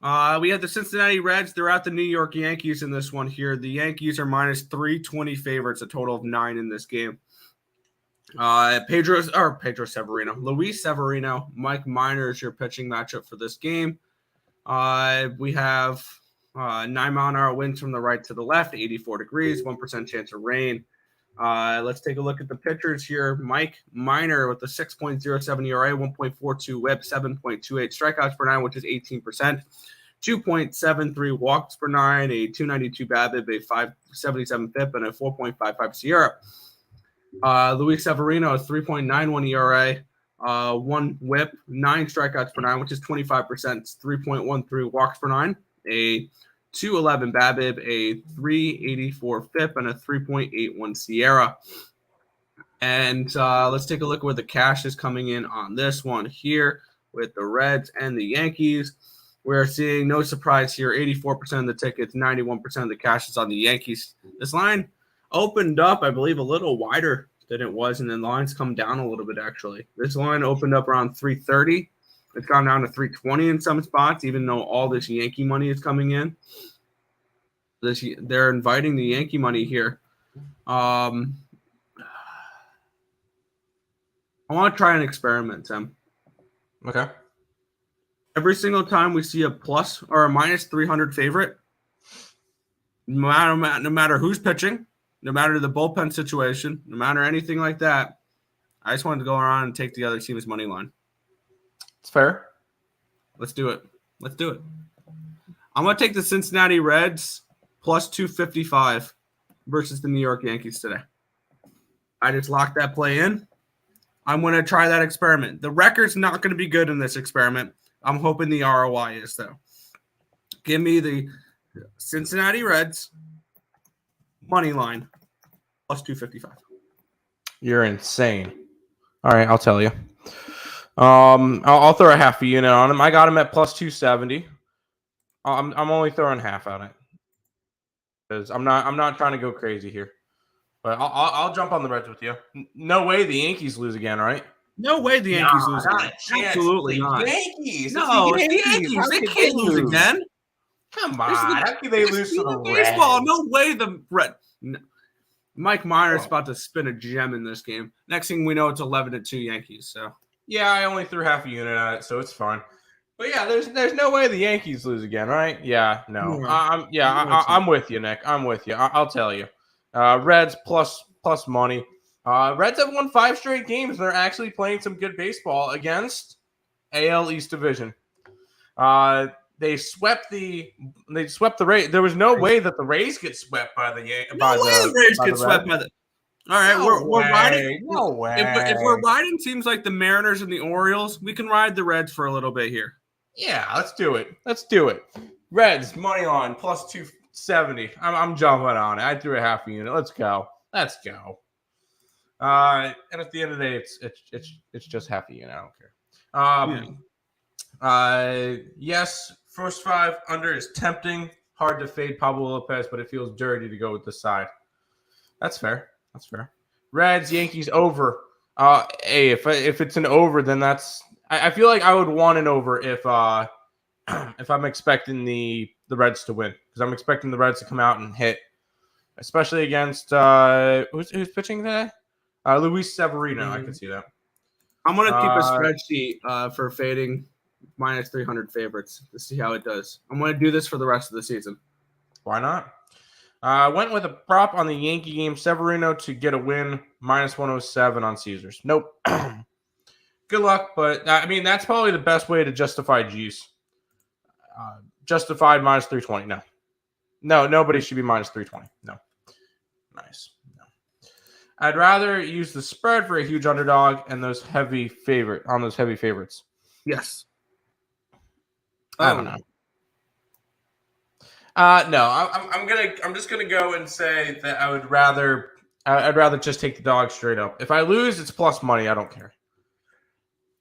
We have the Cincinnati Reds. They're at the New York Yankees in this one here. The Yankees are minus 320 favorites, a total of 9 in this game. Pedro Severino, Luis Severino, Mike Minor is your pitching matchup for this game. We have 9-mile-an-hour winds from the right to the left, 84 degrees, 1% chance of rain. Let's take a look at the pitchers here. Mike Minor with a 6.07 ERA, 1.42 WHIP, 7.28 strikeouts per 9, which is 18%. 2.73 walks per 9, a 292 BABIP, a 577 FIP, and a 4.55 SIERA. Luis Severino has 3.91 ERA, 1 WHIP, 9 strikeouts per 9, which is 25%. 3.13 walks per 9, a 211 BABIP, a 384 FIP, and a 3.81 SIERA. And let's take a look where the cash is coming in on this one here with the Reds and the Yankees. We're seeing no surprise here. 84% of the tickets, 91% of the cash is on the Yankees. This line opened up, I believe, a little wider than it was, and then the line's come down a little bit, actually. This line opened up around 330. It's gone down to 320 in some spots, even though all this Yankee money is coming in. They're inviting the Yankee money here. I want to try an experiment, Tim. Okay. Every single time we see a plus or a minus 300 favorite, no matter who's pitching, no matter the bullpen situation, no matter anything like that, I just wanted to go around and take the other team's money line. It's fair. Let's do it. I'm going to take the Cincinnati Reds plus 255 versus the New York Yankees today. I just locked that play in. I'm going to try that experiment. The record's not going to be good in this experiment. I'm hoping the ROI is, though. Give me the Cincinnati Reds money line plus 255. You're insane. All right, I'll tell you. I'll throw a half a unit on him. I got him at plus 270. I'm only throwing half on it because I'm not trying to go crazy here. But I'll jump on the Reds with you. No way the Yankees lose again, right? No way the Yankees lose again. Absolutely not. Yankees. No, it's the Yankees. They can't lose again. Come on. How can they lose to the Reds? Baseball. No way the Reds. No. Mike Minor's about to spin a gem in this game. Next thing we know, it's 11-2 Yankees. So yeah, I only threw half a unit at it, so it's fine. But yeah, there's no way the Yankees lose again, right? Yeah, no. I'm with you, Nick. I'm with you. I'll tell you. Reds plus money. Reds have won 5 straight games. They're actually playing some good baseball against AL East Division. They swept the Rays. There was no way that the Rays get swept by the Yankees. The Rays get swept by the. All right, we're riding. No way. If we're riding teams like the Mariners and the Orioles, we can ride the Reds for a little bit here. Yeah, let's do it. Reds money line plus 270. I'm jumping on it. I threw a half a unit. Let's go. And at the end of the day, it's just half a unit. I don't care. Yes, first 5 under is tempting. Hard to fade Pablo Lopez, but it feels dirty to go with the side. That's fair. Reds, Yankees over. Hey, if it's an over, then I feel like I would want an over if if I'm expecting the Reds to win, because I'm expecting the Reds to come out and hit, especially against who's pitching today? Luis Severino. I can see that. I'm going to keep a spreadsheet for fading minus 300 favorites to see how it does. I'm going to do this for the rest of the season. Why not? Went with a prop on the Yankee game, Severino to get a win, minus 107 on Caesars. Nope. Good luck, but I mean, that's probably the best way to justify juice. Justified minus 320. No, nobody should be minus 320. No. Nice. No. I'd rather use the spread for a huge underdog and those heavy favorites. Yes. I don't know. No, I'm just gonna go and say that I'd rather just take the dog straight up. If I lose, it's plus money. I don't care.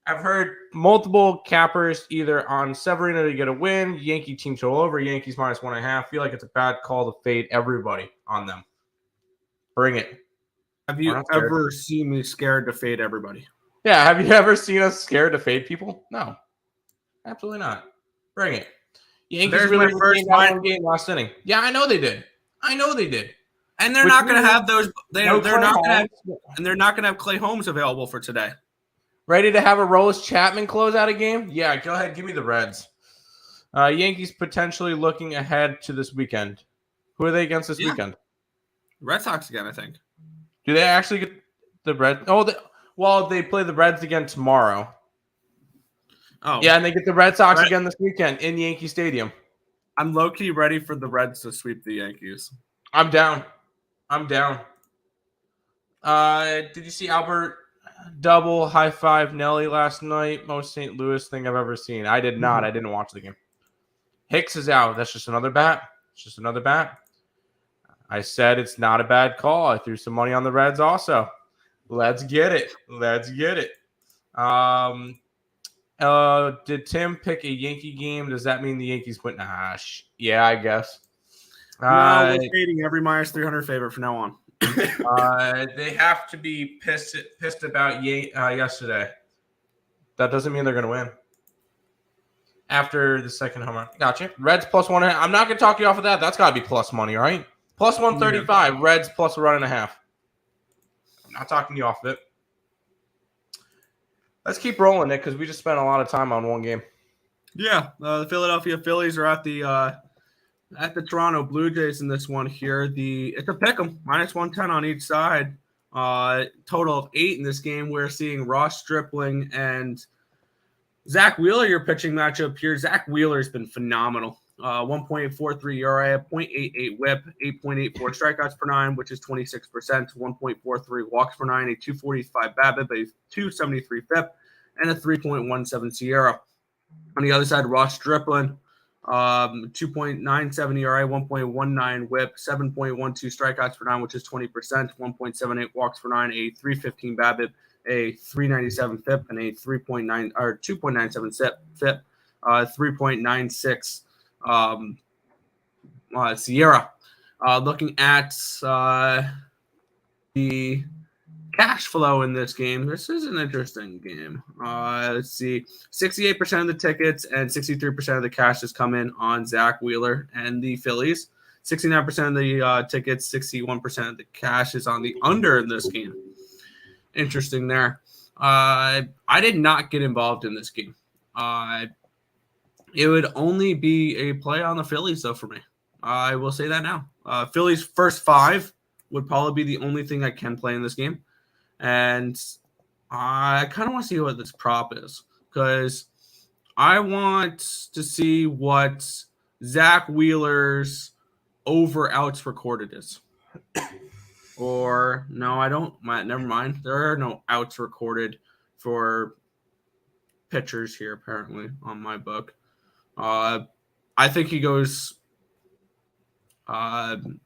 I've heard multiple cappers either on Severino to get a win, Yankee team total over, Yankees minus 1.5. Feel like it's a bad call to fade everybody on them. Bring it. Have you ever seen me scared to fade everybody? Yeah, have you ever seen us scared to fade people? No, absolutely not. Bring it. Yankees really won game last inning. Yeah, I know they did. And they're not going to have those. They're not going to, and they're not going to have Clay Holmes available for today. Ready to have a Aroldis Chapman close out a game? Yeah, go ahead. Give me the Reds. Yankees potentially looking ahead to this weekend. Who are they against this weekend? Red Sox again, I think. Do they actually get the Reds? They play the Reds again tomorrow. Oh. Yeah, and they get the Red Sox again this weekend in Yankee Stadium. I'm low-key ready for the Reds to sweep the Yankees. I'm down. Did you see Albert double high five Nelly last night? Most St. Louis thing I've ever seen. I did not. I didn't watch the game. Hicks is out. That's just another bat. I said it's not a bad call. I threw some money on the Reds also. Let's get it. Did Tim pick a Yankee game? Does that mean the Yankees win? Yeah, I guess. No, we're fading every minus 300 favorite from now on. They have to be pissed about yesterday. That doesn't mean they're going to win. After the second home run. Gotcha. Reds plus 1.5. I'm not going to talk you off of that. That's got to be plus money, right? Plus 135. Yeah. Reds plus a run and a half. I'm not talking you off of it. Let's keep rolling, Nick, because we just spent a lot of time on one game. Yeah, the Philadelphia Phillies are at the Toronto Blue Jays in this one here. It's a pick'em, minus 110 on each side. Total of 8 in this game. We're seeing Ross Stripling and Zach Wheeler, your pitching matchup here. Zach Wheeler's been phenomenal. 1.43 ERA, 0.88 WHIP, 8.84 strikeouts per 9, which is 26%, 1.43 walks per 9, a 245 BABIP, a 273 FIP, and a 3.17 SIERA. On the other side, Ross Stripling, 2.97 ERA, 1.19 WHIP, 7.12 strikeouts per 9, which is 20%, 1.78 walks per 9, a 315 BABIP, a 397 FIP, and a 2.97 FIP, 3.96 SIERA. Looking at the cash flow in this game, this is an interesting game. Let's see, 68% of the tickets and 63% of the cash has come in on Zach Wheeler and the Phillies. 69% of the tickets, 61% of the cash is on the under in this game. Interesting there. I did not get involved in this game. It would only be a play on the Phillies, though, for me. I will say that now. Phillies' first 5 would probably be the only thing I can play in this game. And I kind of want to see what this prop is, because I want to see what Zach Wheeler's over-outs recorded is. Or, no, I don't. Never mind. There are no outs recorded for pitchers here, apparently, on my book. I think he goes 7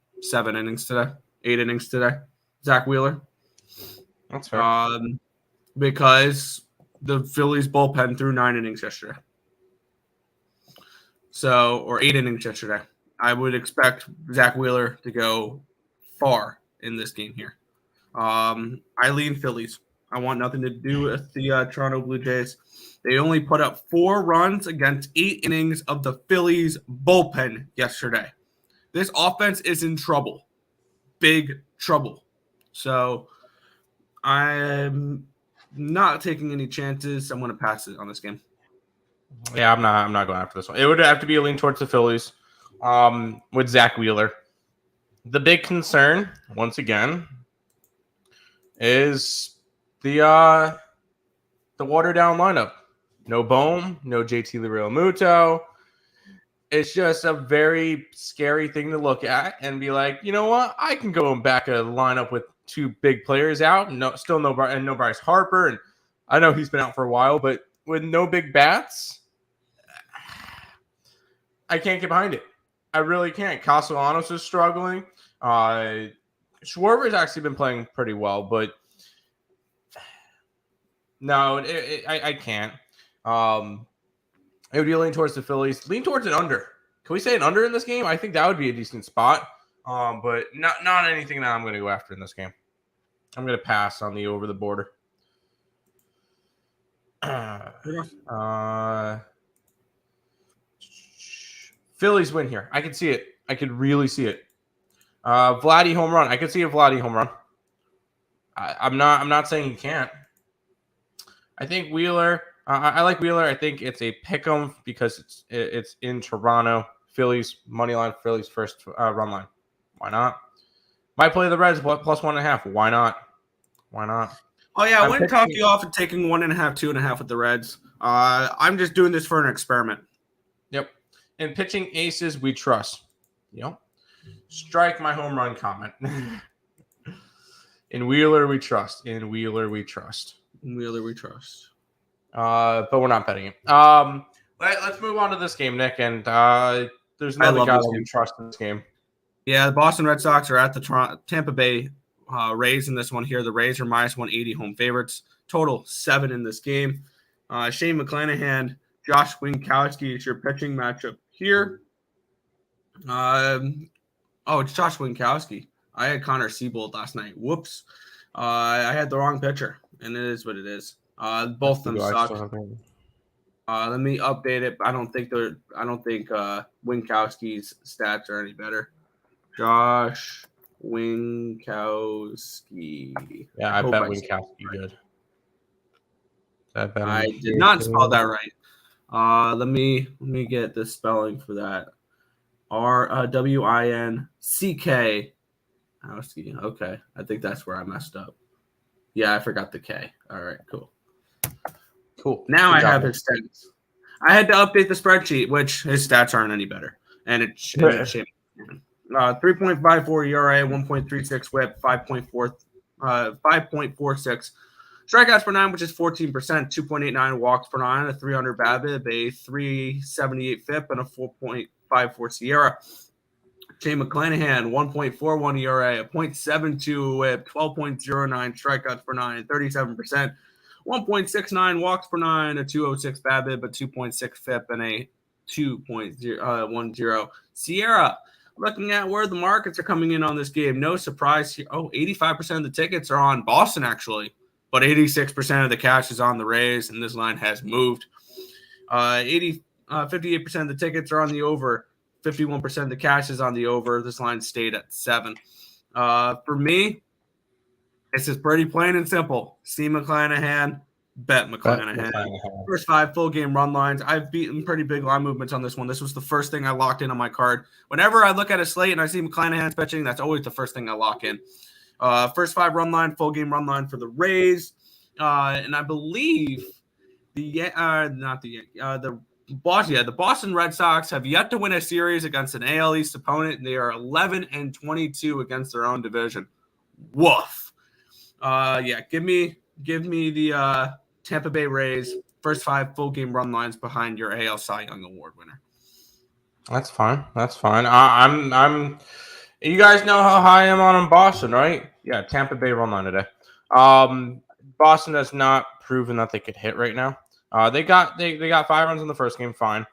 innings today, 8 innings today. Zach Wheeler. That's fair. Because the Phillies bullpen threw 9 innings yesterday. Or 8 innings yesterday. I would expect Zach Wheeler to go far in this game here. I lean Phillies. I want nothing to do with the Toronto Blue Jays. They only put up 4 runs against 8 innings of the Phillies bullpen yesterday. This offense is in trouble. Big trouble. So I'm not taking any chances. I'm going to pass it on this game. Yeah, I'm not going after this one. It would have to be a lean towards the Phillies with Zach Wheeler. The big concern, once again, is the watered down lineup. No Bohm, no JT Realmuto. It's just a very scary thing to look at and be like, you know what? I can go and back a lineup with 2 big players out. No Bryce Harper, and I know he's been out for a while, but with no big bats, I can't get behind it. I really can't. Castellanos is struggling. Schwarber's actually been playing pretty well, but no, I can't. It would be lean towards the Phillies. Lean towards an under. Can we say an under in this game? I think that would be a decent spot. But not anything that I'm going to go after in this game. I'm going to pass on the over the border. Phillies win here. I can see it. I could really see it. Vladdy home run. I could see a Vladdy home run. I'm not saying he can't. I think Wheeler. I like Wheeler. I think it's a pick 'em because it's in Toronto. Phillies money line. Phillies first run line. Why not? Might play the Reds plus 1.5. Why not? Why not? Oh yeah, I wouldn't talk you off of taking 1.5, 2.5 with the Reds. I'm just doing this for an experiment. Yep. And pitching aces, we trust. Yep. Strike my home run comment. In Wheeler, we trust. In Wheeler, we trust. In Wheeler, we trust. But we're not betting it. Let's move on to this game, Nick. And there's another guy that we trust in this game. Yeah, the Boston Red Sox are at the Tampa Bay Rays in this one here. The Rays are minus 180 home favorites. Total 7 in this game. Shane McClanahan, Josh Winkowski is your pitching matchup here. It's Josh Winkowski. I had Connor Siebold last night. Whoops. I had the wrong pitcher, and it is what it is. Both of them suck. Let me update it. I don't think Winkowski's stats are any better. Josh Winkowski. Yeah, I bet Winkowski good. I did not spell that right. Let me get the spelling for that. Winck. Okay, I think that's where I messed up. Yeah, I forgot the K. All right, cool. Now I have his stats. I had to update the spreadsheet, which his stats aren't any better, and it's 3.54 ERA, 1.36 WHIP, 5.46 strikeouts per 9, which is 14%, 2.89 walks per 9, a 300 BABIP, a 378 FIP, and a 4.54 SIERA. Shane McClanahan, 1.41 ERA, a 0.72 WHIP, 12.09 strikeouts per 9, 37%, 1.69 walks per 9, a 206 BABIP, a 2.6 FIP, and a 2.10 SIERA. Looking at where the markets are coming in on this game, no surprise here. 85% of the tickets are on Boston, actually, but 86% of the cash is on the Rays, and this line has moved. 58% of the tickets are on the over. 51% of the cash is on the over. This line stayed at 7. For me, this is pretty plain and simple. See McClanahan, bet McClanahan. First 5 full game run lines. I've beaten pretty big line movements on this one. This was the first thing I locked in on my card. Whenever I look at a slate and I see McClanahan's pitching, that's always the first thing I lock in. First 5 run line, full game run line for the Rays. And I believe the Boston Red Sox have yet to win a series against an AL East opponent, and they are 11-22 against their own division. Woof. Give me the Tampa Bay Rays first 5 full game run lines behind your AL Cy Young Award winner. That's fine. I'm. You guys know how high I am on Boston, right? Yeah, Tampa Bay run line today. Boston has not proven that they could hit right now. They got 5 runs in the first game, fine.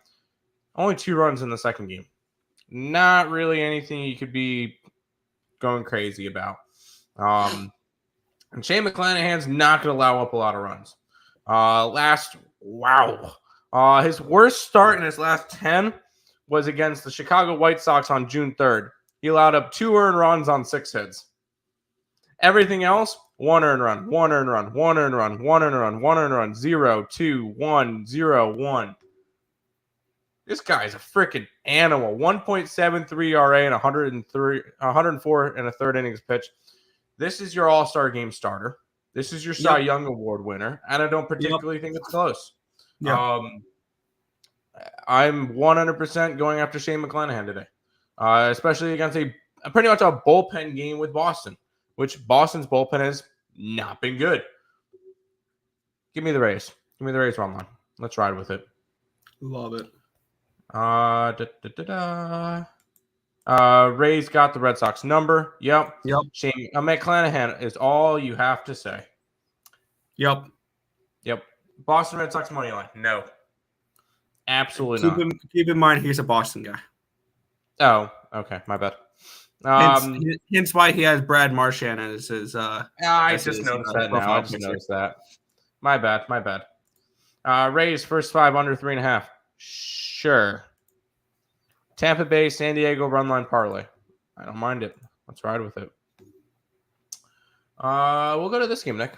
Only 2 runs in the second game. Not really anything you could be going crazy about. And Shane McClanahan's not going to allow up a lot of runs. His worst start in his last 10 was against the Chicago White Sox on June 3rd. He allowed up 2 earned runs on 6 hits. Everything else, 1 earned run, 1 earned run, 1 earned run, 1 earned run, 1 earned run, 0, 2, 1, 0, 1. This guy's a freaking animal. 1.73 ERA and 104 and a third innings pitch. This is your All-Star Game starter. This is your Cy Young Award winner, and I don't particularly think it's close. I'm 100% going after Shane McClanahan today, especially against pretty much a bullpen game with Boston, which Boston's bullpen has not been good. Give me the Rays. Give me the Rays run line. Let's ride with it. Love it. Rays got the Red Sox number. Yep. Shane McClanahan is all you have to say. Yep. Boston Red Sox money line. No. Absolutely not. Keep in mind he's a Boston guy. Oh, okay. My bad. Hence why he has Brad Marchand as his. I just noticed that now. I just noticed that. My bad. Rays first 5 under 3.5. Sure. Tampa Bay, San Diego run line parlay. I don't mind it. Let's ride with it. We'll go to this game, Nick.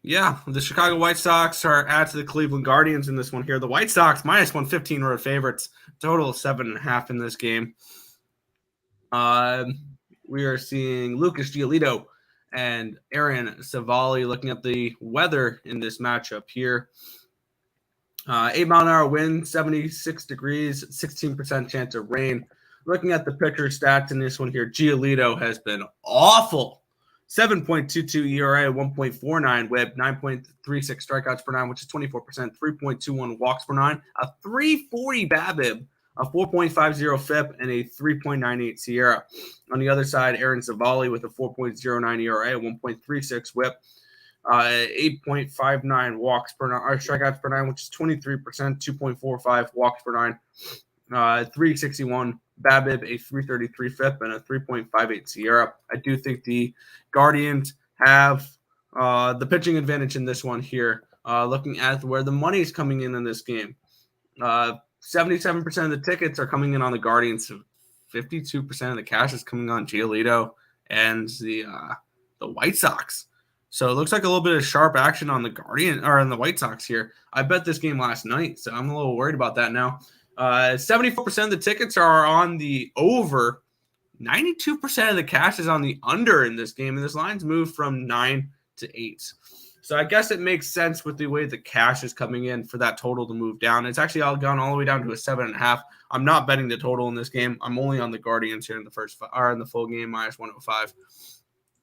Yeah, the Chicago White Sox are at the Cleveland Guardians in this one here. The White Sox minus 115 road favorites. Total of 7.5 in this game. We are seeing Lucas Giolito and Aaron Savali looking at the weather in this matchup here. 8-mile-an-hour wind, 76 degrees, 16% chance of rain. Looking at the pitcher stats in this one here, Giolito has been awful. 7.22 ERA, 1.49 whip, 9.36 strikeouts per 9, which is 24%, 3.21 walks per 9, a 3.40 BABIP, a 4.50 FIP, and a 3.98 SIERA. On the other side, Aaron Savali with a 4.09 ERA, 1.36 whip, 8.59 walks per 9, or strikeouts per 9, which is 23%, 2.45 walks per 9, 361 BABIP, a 333 FIP, and a 3.58 SIERA. I do think the Guardians have the pitching advantage in this one here. Looking at where the money is coming in this game, 77% of the tickets are coming in on the Guardians. So 52% of the cash is coming on Giolito and the White Sox. So it looks like a little bit of sharp action on the Guardian or on the White Sox here. I bet this game last night, so I'm a little worried about that now. 74% of the tickets are on the over. 92% of the cash is on the under in this game, and this line's moved from 9 to 8. So I guess it makes sense with the way the cash is coming in for that total to move down. It's actually gone all the way down to a 7.5. I'm not betting the total in this game. I'm only on the Guardians here in the full game minus 105.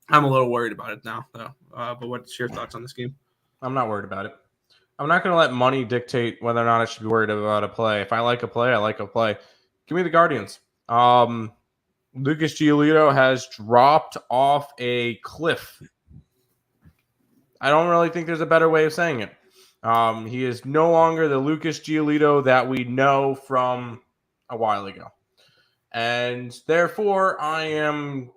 I'm a little worried about it now, though. But what's your thoughts on this game? I'm not worried about it. I'm not going to let money dictate whether or not I should be worried about a play. If I like a play, I like a play. Give me the Guardians. Lucas Giolito has dropped off a cliff. I don't really think there's a better way of saying it. He is no longer the Lucas Giolito that we know from a while ago. And therefore, I am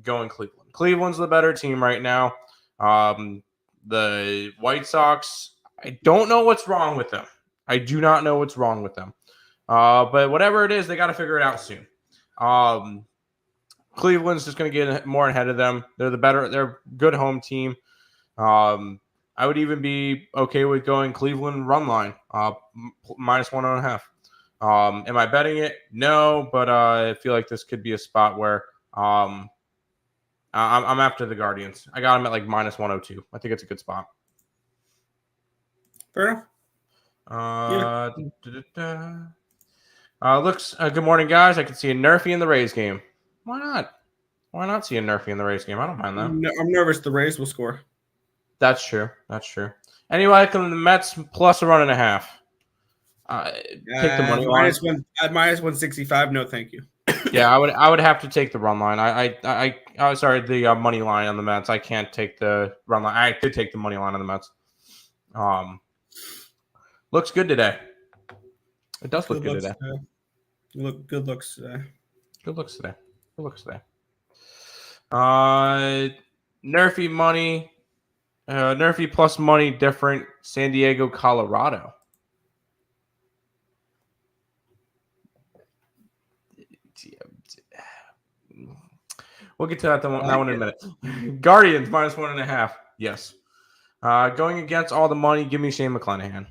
going Cleveland. Cleveland's the better team right now. The White Sox, I don't know what's wrong with them. I do not know what's wrong with them. But whatever it is, they got to figure it out soon. Cleveland's just going to get more ahead of them. They're a good home team. I would even be okay with going Cleveland run line, minus 1.5. Am I betting it? No, but I feel like this could be a spot where I'm after the Guardians. I got them at like minus 102. I think it's a good spot. Fair enough. Looks good morning, guys. I can see a Nerfy in the Rays game. Why not? Why not see a Nerfy in the Rays game? I don't mind that. I'm nervous the Rays will score. That's true. Anyway, come the Mets plus 1.5. Take the money line. At minus 165. No, thank you. Yeah, I would have to take the run line. Sorry, the money line on the Mets. I can't take the run line. I did take the money line on the Mets. Looks good today. It does look good today. Good looks today. Good looks today. Nerfy money. Nerfy plus money different. San Diego, Colorado. We'll get to that one in a minute. Guardians -1.5. Yes. Going against all the money, give me Shane McClanahan.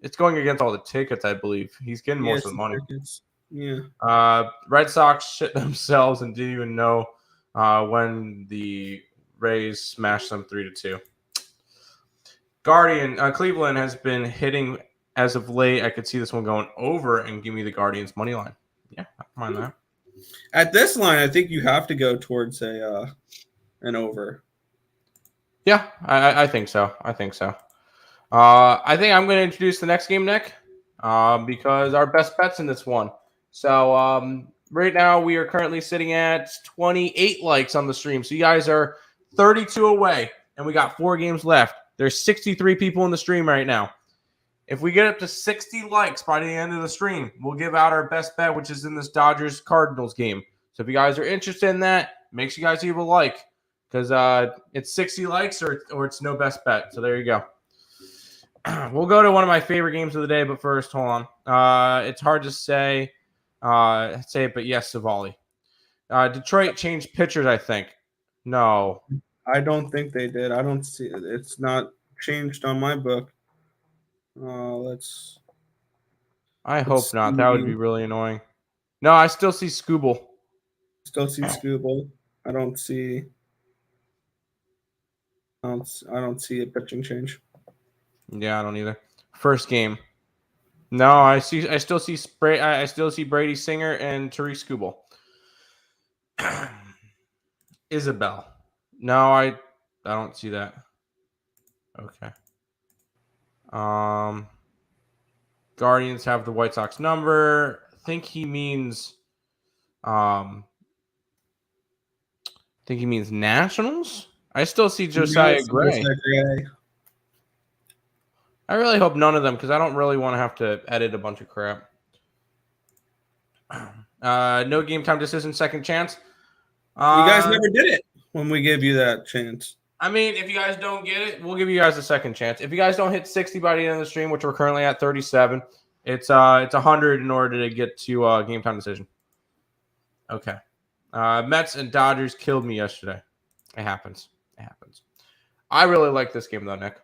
It's going against all the tickets, I believe. He's getting most of the money. Tickets. Yeah. Red Sox shit themselves and didn't even know when the Rays smashed them 3-2. Cleveland has been hitting as of late. I could see this one going over and give me the Guardians money line. Yeah, I don't mind that. At this line, I think you have to go towards an over. Yeah, I think so. I think I'm going to introduce the next game, Nick, because our best bets in this one. So right now we are currently sitting at 28 likes on the stream. So you guys are 32 away, and we got 4 games left. There's 63 people in the stream right now. If we get up to 60 likes by the end of the stream, we'll give out our best bet, which is in this Dodgers-Cardinals game. So if you guys are interested in that, make sure you guys leave a like, because it's 60 likes or it's no best bet. So there you go. We'll go to one of my favorite games of the day, but first, hold on. It's hard to say it, but yes, Savali. Detroit changed pitchers, I think. No. I don't think they did. I don't see it. It's not changed on my book. I hope not. That would be really annoying. No, I still see Scooble. Still see Scooble. I don't see a pitching change. Yeah, I don't either. First game. No, I still see Brady Singer and Tariq Scooble. Isabel. No, I don't see that. Okay. Guardians have the White Sox number. I think he means Nationals. I still see Josiah Gray. I really hope none of them, because I don't really want to have to edit a bunch of crap. No game time decision, second chance. You guys never did it when we gave you that chance. I mean, if you guys don't get it, we'll give you guys a second chance. If you guys don't hit 60 by the end of the stream, which we're currently at 37, it's 100 in order to get to game time decision. Okay. Mets and Dodgers killed me yesterday. It happens. I really like this game, though, Nick.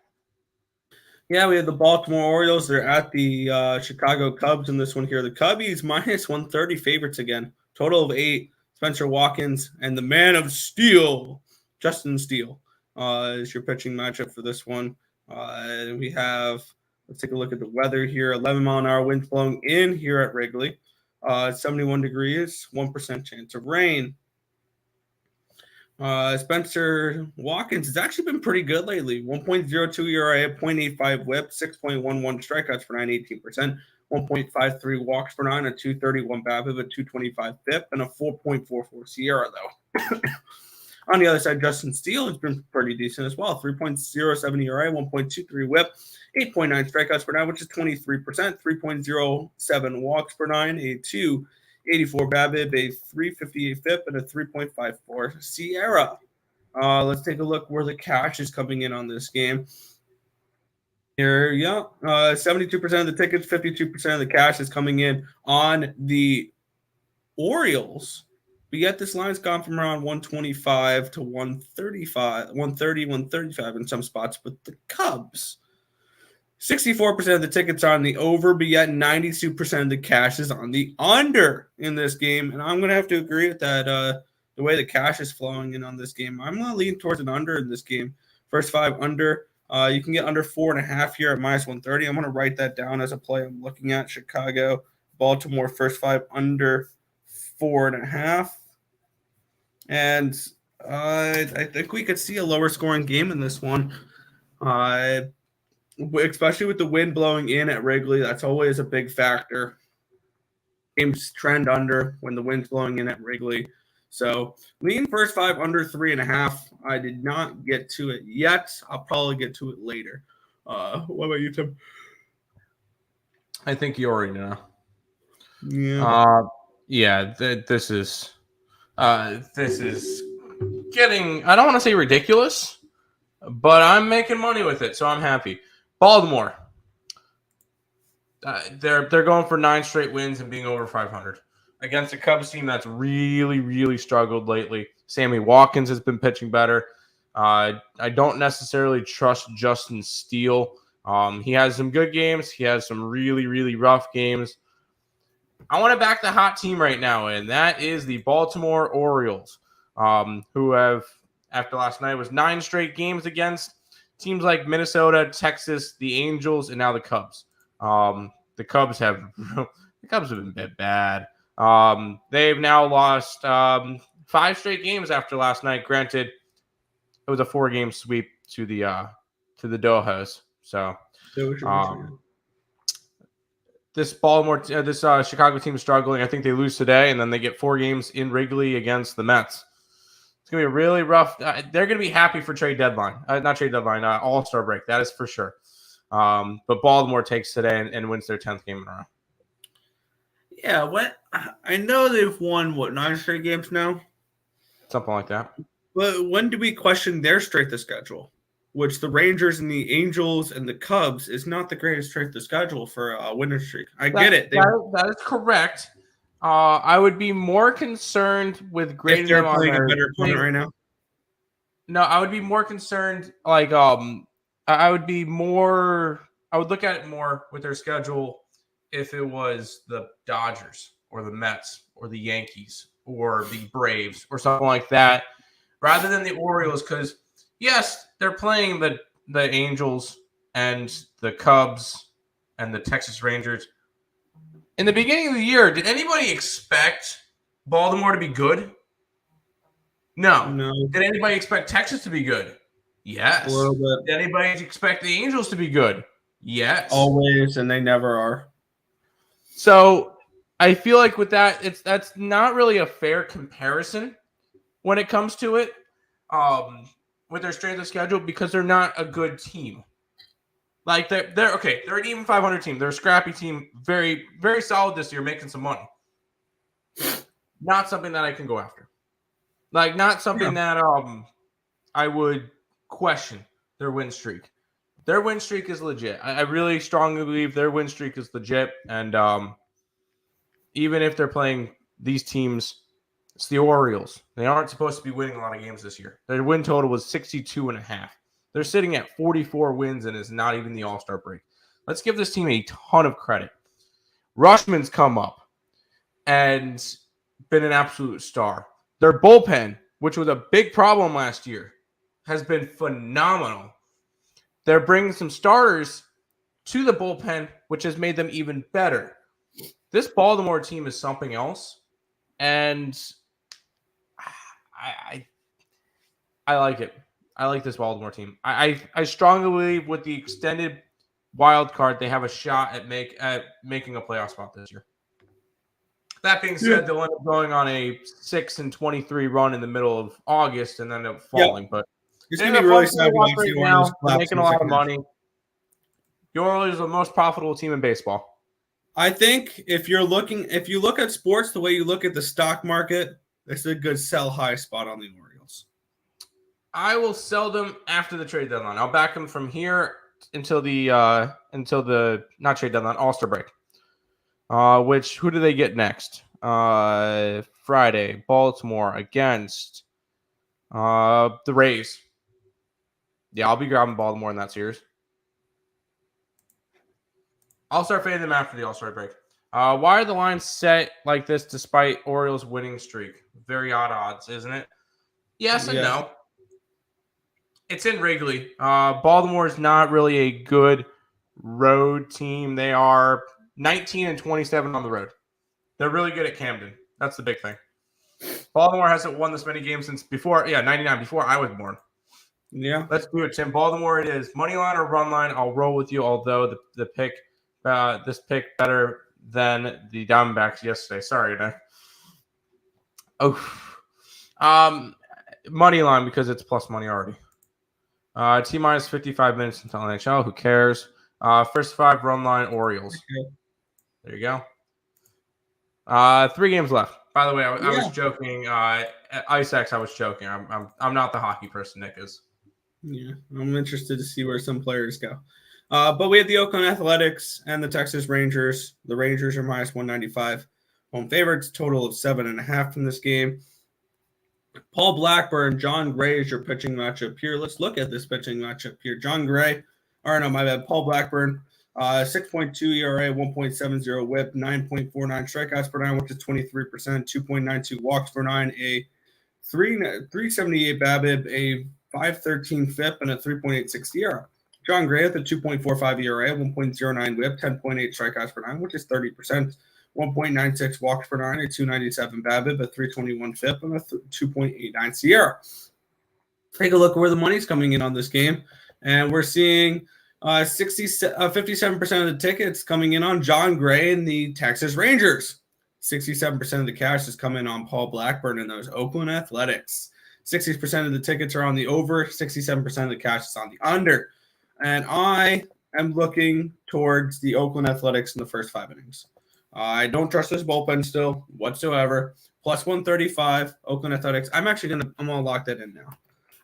Yeah, we have the Baltimore Orioles. They're at the Chicago Cubs in this one here. The Cubbies -130 favorites again. Total of 8. Spencer Watkins and the man of steel, Justin Steele, is your pitching matchup for this one. Let's take a look at the weather here. 11-mile-an-hour winds blowing in here at Wrigley. 71 degrees, 1% chance of rain. Spencer Watkins has actually been pretty good lately. 1.02 ERA, 0.85 whip, 6.11 strikeouts per 9, 18%, 1.53 walks per 9, a 231 BABIP, a 225 FIP, and a 4.44 SIERA, though. On the other side, Justin Steele has been pretty decent as well. 3.07 ERA, 1.23 whip, 8.9 strikeouts per 9, which is 23%, 3.07 walks per 9, a 284 BABIP, a 358 FIP, and a 3.54 SIERA. Let's take a look where the cash is coming in on this game. Here, 72% of the tickets, 52% of the cash is coming in on the Orioles. But yet this line's gone from around 125 to 135, 130, 135 in some spots. But the Cubs, 64% of the tickets are on the over, but yet 92% of the cash is on the under in this game. And I'm going to have to agree with that. The way the cash is flowing in on this game, I'm going to lean towards an under in this game. First 5 under. You can get under 4.5 here at -130. I'm going to write that down as a play I'm looking at. Chicago, Baltimore, first 5 under 4.5. And I think we could see a lower scoring game in this one. Especially with the wind blowing in at Wrigley. That's always a big factor. Games trend under when the wind's blowing in at Wrigley. So lean first 5 under 3.5. I did not get to it yet. I'll probably get to it later. What about you, Tim? I think you already know. Yeah. This is getting, I don't want to say ridiculous, but I'm making money with it, so I'm happy. Baltimore. They're going for 9 straight wins and being over 500 against a Cubs team that's really, really struggled lately. Sammy Watkins has been pitching better. I don't necessarily trust Justin Steele. He has some good games. He has some really, really rough games. I want to back the hot team right now, and that is the Baltimore Orioles, who have, after last night, was 9 straight games against teams like Minnesota, Texas, the Angels, and now the Cubs. The Cubs have been bad. They've now lost 5 straight games after last night. Granted, it was a 4-game sweep to the Dojos. So this Chicago team is struggling. I think they lose today, and then they get 4 games in Wrigley against the Mets. It's going to be a really rough. They're going to be happy for trade deadline. Not trade deadline, All-Star break. That is for sure. But Baltimore takes today and wins their 10th game in a row. Yeah, I know they've won, 9 straight games now? Something like that. But when do we question their strength of schedule? Which the Rangers and the Angels and the Cubs is not the greatest strength of schedule for a winning streak. Get it. That is correct. I would be more concerned with grading if they're them playing on a better opponent right now. No, I would be more concerned. I would look at it more with their schedule if it was the Dodgers or the Mets or the Yankees or the Braves or something like that, rather than the Orioles. Because yes, they're playing the Angels and the Cubs and the Texas Rangers. In the beginning of the year, did anybody expect Baltimore to be good? No. Did anybody expect Texas to be good? Yes. A little bit. Did anybody expect the Angels to be good? Yes. Always, and they never are. So I feel like with that, that's not really a fair comparison when it comes to it, with their strength of schedule, because they're not a good team. Like they're okay. They're an even 500 team. They're a scrappy team. Very, very solid this year, making some money. Not something that I can go after. Like not something that I would question their win streak. Their win streak is legit. I really strongly believe their win streak is legit. And even if they're playing these teams, it's the Orioles. They aren't supposed to be winning a lot of games this year. Their win total was 62.5. They're sitting at 44 wins and it's not even the All-Star break. Let's give this team a ton of credit. Rushman's come up and been an absolute star. Their bullpen, which was a big problem last year, has been phenomenal. They're bringing some starters to the bullpen, which has made them even better. This Baltimore team is something else, and I like it. I like this Baltimore team. I strongly believe with the extended wild card, they have a shot at making a playoff spot this year. That being said, they'll end up going on a 6-23 run in the middle of August and then end up falling. Yep. But it's going to be really sad right now. They're making a lot of money. The Orioles are the most profitable team in baseball. I think if you look at sports the way you look at the stock market, it's a good sell high spot on the Orioles. I will sell them after the trade deadline. I'll back them from here until the not trade deadline, All-Star break. Who do they get next? Friday, Baltimore against the Rays. Yeah, I'll be grabbing Baltimore in that series. I'll start fading them after the All-Star break. Why are the lines set like this despite Orioles winning streak? Very odd odds, isn't it? Yes and no. It's in Wrigley. Baltimore is not really a good road team. They are 19-27 on the road. They're really good at Camden. That's the big thing. Baltimore hasn't won this many games since before 99, before I was born. Yeah. Let's do it, Tim. Baltimore it is. Money line or run line, I'll roll with you, although the pick, this pick better than the Diamondbacks yesterday. Sorry, Nick. Oh. Money line because it's plus money already. T-minus 55 minutes until NHL. Who cares? First 5 run line, Orioles. Okay. There you go. 3 games left. By the way, I was joking. Ice X, I was joking. I'm not the hockey person Nick is. Yeah, I'm interested to see where some players go. But we have the Oakland Athletics and the Texas Rangers. The Rangers are minus 195 home favorites, total of 7.5 from this game. Paul Blackburn, John Gray is your pitching matchup here. Let's look at this pitching matchup here. Paul Blackburn, 6.2 ERA, 1.70 whip, 9.49 strikeouts per nine, which is 23%, 2.92 walks per nine, a 378 BABIP, a 5.13 FIP, and a 3.86 ERA. John Gray with a 2.45 ERA, 1.09 whip, 10.8 strikeouts per nine, which is 30%, 1.96 walks per nine, a 297 BABIP, a 321 FIP, and a 2.89 SIERA. Take a look where the money's coming in on this game, and we're seeing 57% of the tickets coming in on John Gray and the Texas Rangers. 67% of the cash is coming on Paul Blackburn and those Oakland Athletics. 60% of the tickets are on the over, 67% of the cash is on the under. And I am looking towards the Oakland Athletics in the first 5 innings. I don't trust this bullpen still whatsoever. Plus 135, Oakland Athletics. I'm gonna lock that in now.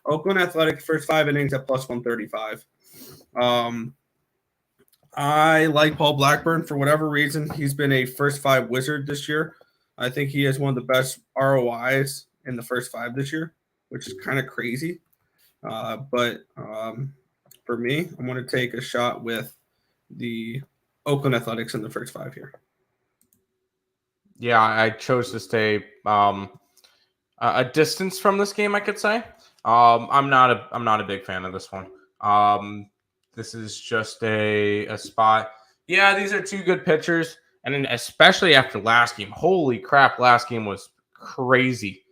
Oakland Athletics first 5 innings at plus 135. I like Paul Blackburn for whatever reason. He's been a first 5 wizard this year. I think he has one of the best ROIs in the first 5 this year, which is kind of crazy. But for me, I'm going to take a shot with the Oakland Athletics in the first 5 here. Yeah, I chose to stay a distance from this game, I could say. I'm not a big fan of this one. This is just a spot. Yeah, these are 2 good pitchers, and then especially after last game. Holy crap, last game was crazy.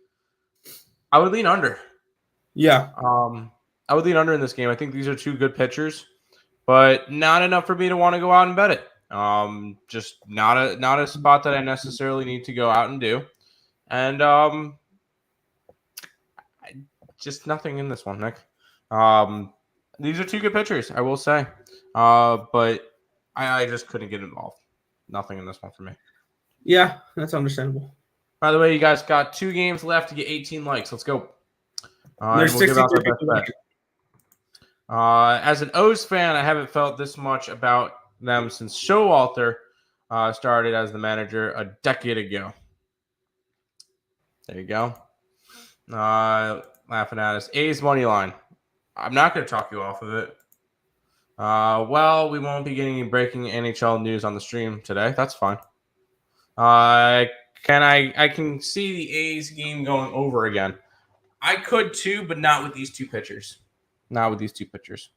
I would lean under. Yeah. I would lean under in this game. I think these are 2 good pitchers, but not enough for me to want to go out and bet it. Just not a spot that I necessarily need to go out and do. And just nothing in this one, Nick. These are 2 good pitchers, I will say. But I just couldn't get involved. Nothing in this one for me. Yeah, that's understandable. By the way, you guys got 2 games left to get 18 likes. Let's go. There's 63 people left. As an O's fan, I haven't felt this much about them since Showalter started as the manager a decade ago. There you go. Laughing at us. A's money line. I'm not going to talk you off of it. Well, we won't be getting any breaking NHL news on the stream today. That's fine. I can see the A's game going over again. I could too, but not with these 2 pitchers. Not with these 2 pitchers.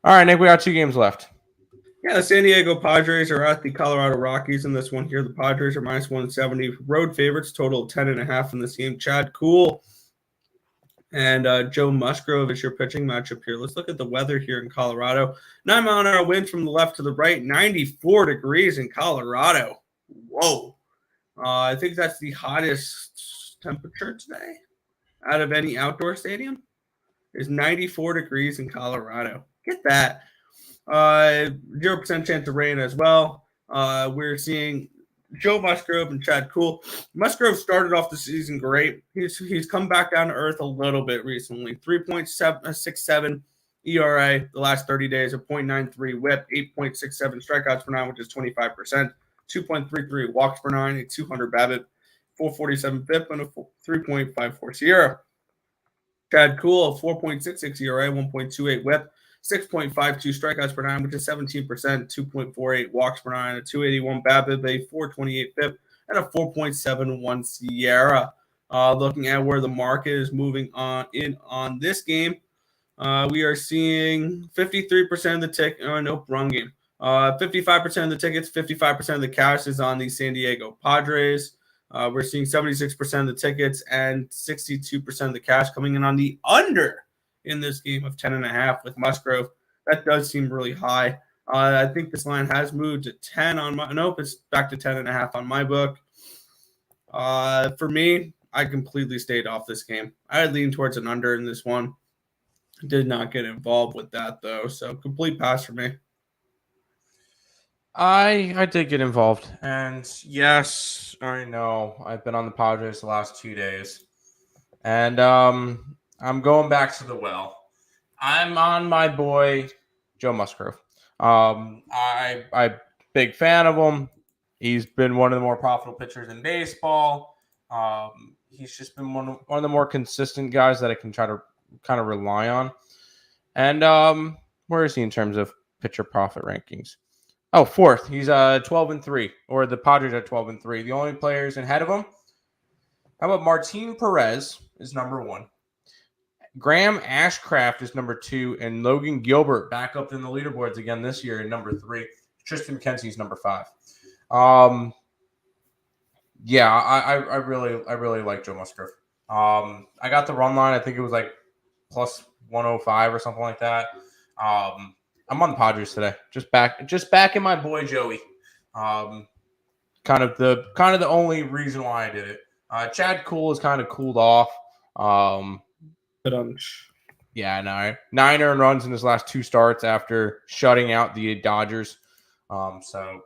All right, Nick, we got 2 games left. Yeah, the San Diego Padres are at the Colorado Rockies in this one here. The Padres are minus 170. Road favorites, total of 10.5 in this game. Chad Kuhl and Joe Musgrove is your pitching matchup here. Let's look at the weather here in Colorado. 9-mile-an-hour wind from the left to the right. 94 degrees in Colorado. Whoa. I think that's the hottest temperature today out of any outdoor stadium. It's 94 degrees in Colorado. Get that. 0% chance of rain as well. We're seeing Joe Musgrove and Chad Kuhl. Musgrove started off the season great. He's come back down to earth a little bit recently. 3.67 ERA the last 30 days, a 0.93 whip, 8.67 strikeouts per nine, which is 25%, 2.33 walks per nine, a 200 BABIP, 447 FIP, and a 3.54 SIERA. Chad Kuhl, 4.66 ERA, 1.28 whip, 6.52 strikeouts per nine, which is 17%, 2.48 walks per nine, a 281 BABIP, a 428 FIP, and a 4.71 SIERA. Looking at where the market is moving on this game, we are seeing 53% of the ticket. Wrong game. 55% of the tickets, 55% of the cash is on the San Diego Padres. We're seeing 76% of the tickets and 62% of the cash coming in on the under in this game of 10.5 with Musgrove. That does seem really high. I think this line has moved to 10 on my – nope, it's back to 10.5 on my book. For me, I completely stayed off this game. I leaned towards an under in this one. Did not get involved with that, though, so complete pass for me. I did get involved, and yes, I know I've been on the Padres the last 2 days, and I'm going back to the well. I'm on my boy Joe Musgrove. I big fan of him. He's been one of the more profitable pitchers in baseball. He's just been one of the more consistent guys that I can try to kind of rely on. And where is he in terms of pitcher profit rankings? Oh, fourth. He's 12-3, or the Padres are 12-3. The only players ahead of him. How about Martin Perez is number 1? Graham Ashcraft is number 2, and Logan Gilbert back up in the leaderboards again this year in number 3. Tristan McKenzie is number 5. Yeah, I really like Joe Musgrove. I got the run line. I think it was like plus 105 or something like that. I'm on the Padres today. Just backing my boy Joey. Kind of the only reason why I did it. Chad Kuhl has kind of cooled off. Yeah, no, 9 earned runs in his last 2 starts after shutting out the Dodgers. So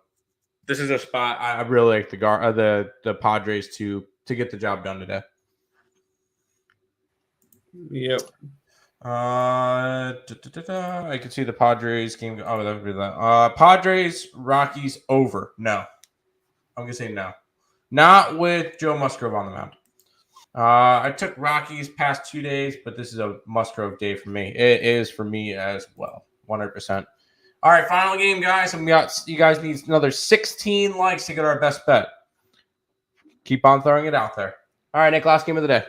this is a spot I really like the Padres to get the job done today. Yep. I can see the Padres game. Oh, that would be that. Padres Rockies over. No, I'm gonna say no. Not with Joe Musgrove on the mound. I took Rockies past 2 days, but this is a Musgrove day for me. It is for me as well, 100%. All right, final game, guys. And you guys need another 16 likes to get our best bet. Keep on throwing it out there. All right, Nick, last game of the day.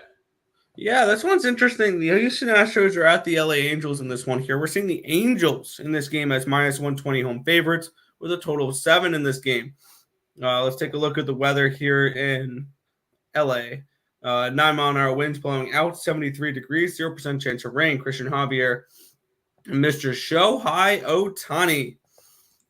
Yeah, this one's interesting. The Houston Astros are at the LA Angels in this one here. We're seeing the Angels in this game as minus 120 home favorites with a total of 7 in this game. Let's take a look at the weather here in LA. 9-mile-an-hour winds blowing out, 73 degrees, 0% chance of rain. Christian Javier and Mr. Shohei Ohtani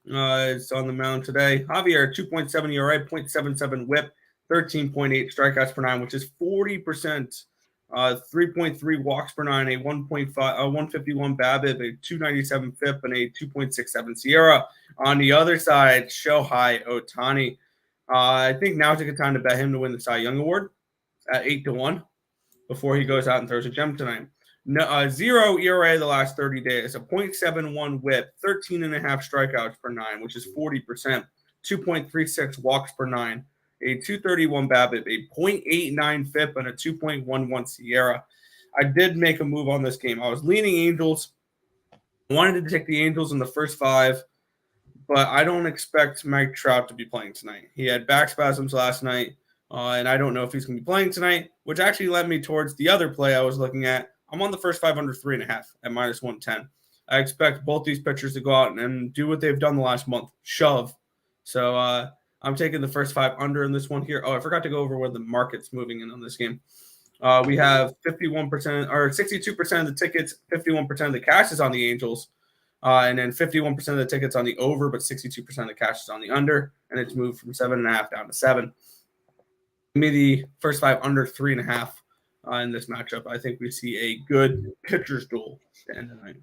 is on the mound today. Javier, 2.7 ERA, 0.77 whip, 13.8 strikeouts per 9, which is 40%. 3.3 walks per 9, a 151 BABIP, a 297 FIP, and a 2.67 Sierra. On the other side, Shohei Ohtani. I think now's a good time to bet him to win the Cy Young Award at 8-1 before he goes out and throws a gem tonight. No, 0 ERA the last 30 days, a 0.71 whip, 13.5 strikeouts per 9, which is 40%, 2.36 walks per 9, a 231 BABIP, a 0.89 FIP, and a 2.11 Sierra. I did make a move on this game. I was leaning Angels. I wanted to take the Angels in the first 5, but I don't expect Mike Trout to be playing tonight. He had back spasms last night, and I don't know if he's going to be playing tonight, which actually led me towards the other play I was looking at. I'm on the first 5 under 3.5 at minus 110. I expect both these pitchers to go out and do what they've done the last month, shove. So I'm taking the first 5 under in this one here. Oh, I forgot to go over where the market's moving in on this game. We have 51% or 62% of the tickets, 51% of the cash is on the Angels, and then 51% of the tickets on the over, but 62% of the cash is on the under, and it's moved from 7.5 down to 7. Give me the first 5 under 3.5 in this matchup. I think we see a good pitcher's duel to end the night.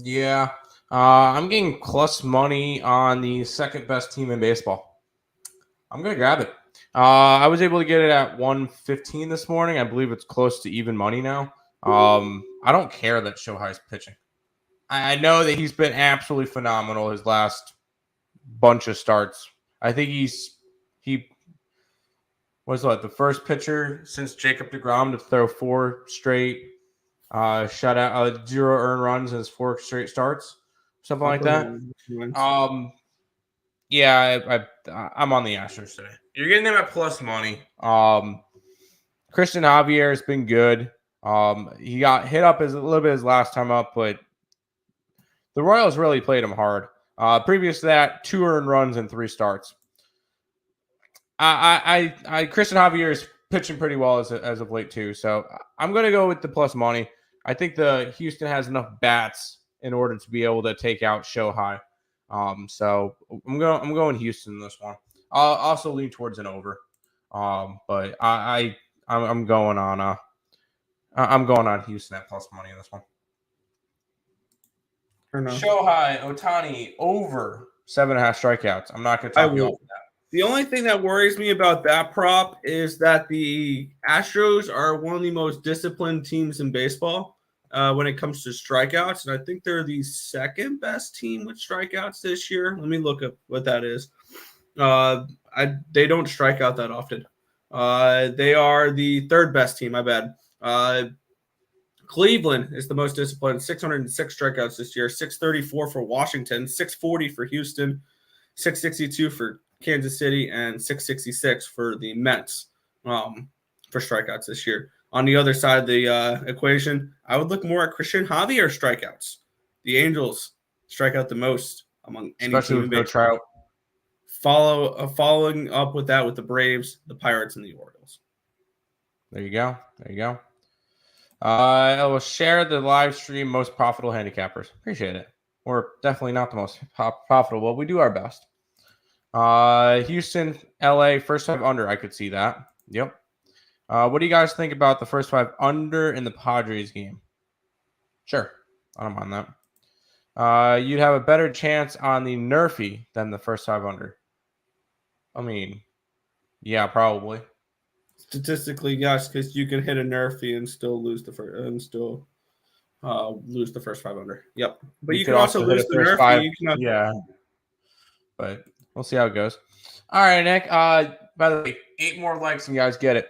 Yeah. I'm getting plus money on the second best team in baseball. I'm going to grab it. I was able to get it at 115 this morning. I believe it's close to even money now. I don't care that Shohei's pitching. I know that he's been absolutely phenomenal his last bunch of starts. I think he was the first pitcher since Jacob deGrom to throw 4 straight shutout, 0 earned runs in his 4 straight starts, something like that. Yeah, I'm on the Astros today. You're getting them at plus money. Christian Javier has been good. He got hit up a little bit his last time up, but the Royals really played him hard. Previous to that, 2 earned runs in 3 starts. Christian Javier is pitching pretty well as of late too, so I'm going to go with the plus money. I think the Houston has enough bats in order to be able to take out Shohei. So I'm going Houston in this one. I'll also lean towards an over, but I'm going on Houston at plus money in this one. Shohei Ohtani over 7.5 strikeouts. I'm not going to talk you off of that. The only thing that worries me about that prop is that the Astros are one of the most disciplined teams in baseball when it comes to strikeouts. And I think they're the second best team with strikeouts this year. Let me look up what that is. They don't strike out that often. They are the third best team, my bad. Cleveland is the most disciplined, 606 strikeouts this year, 634 for Washington, 640 for Houston, 662 for Kansas City, and 666 for the Mets for strikeouts this year. On the other side of the equation, I would look more at Christian Javier strikeouts. The Angels strike out the most among any especially team. With no Trout. Following up with that with the Braves, the Pirates, and the Orioles. There you go. I will share the live stream most profitable handicappers. Appreciate it. We're definitely not the most profitable. We do our best. Houston, LA, first 5 under. I could see that. Yep. What do you guys think about the first 5 under in the Padres game? Sure. I don't mind that. You'd have a better chance on the Nerfy than the first 5 under. I mean, yeah, probably. Statistically, yes, because you can hit a Nerfy and still lose the first lose the first 5 under. Yep, but you can also lose the Nerfy. 5. Yeah, but we'll see how it goes. All right, Nick. By the way, 8 more likes and you guys get it.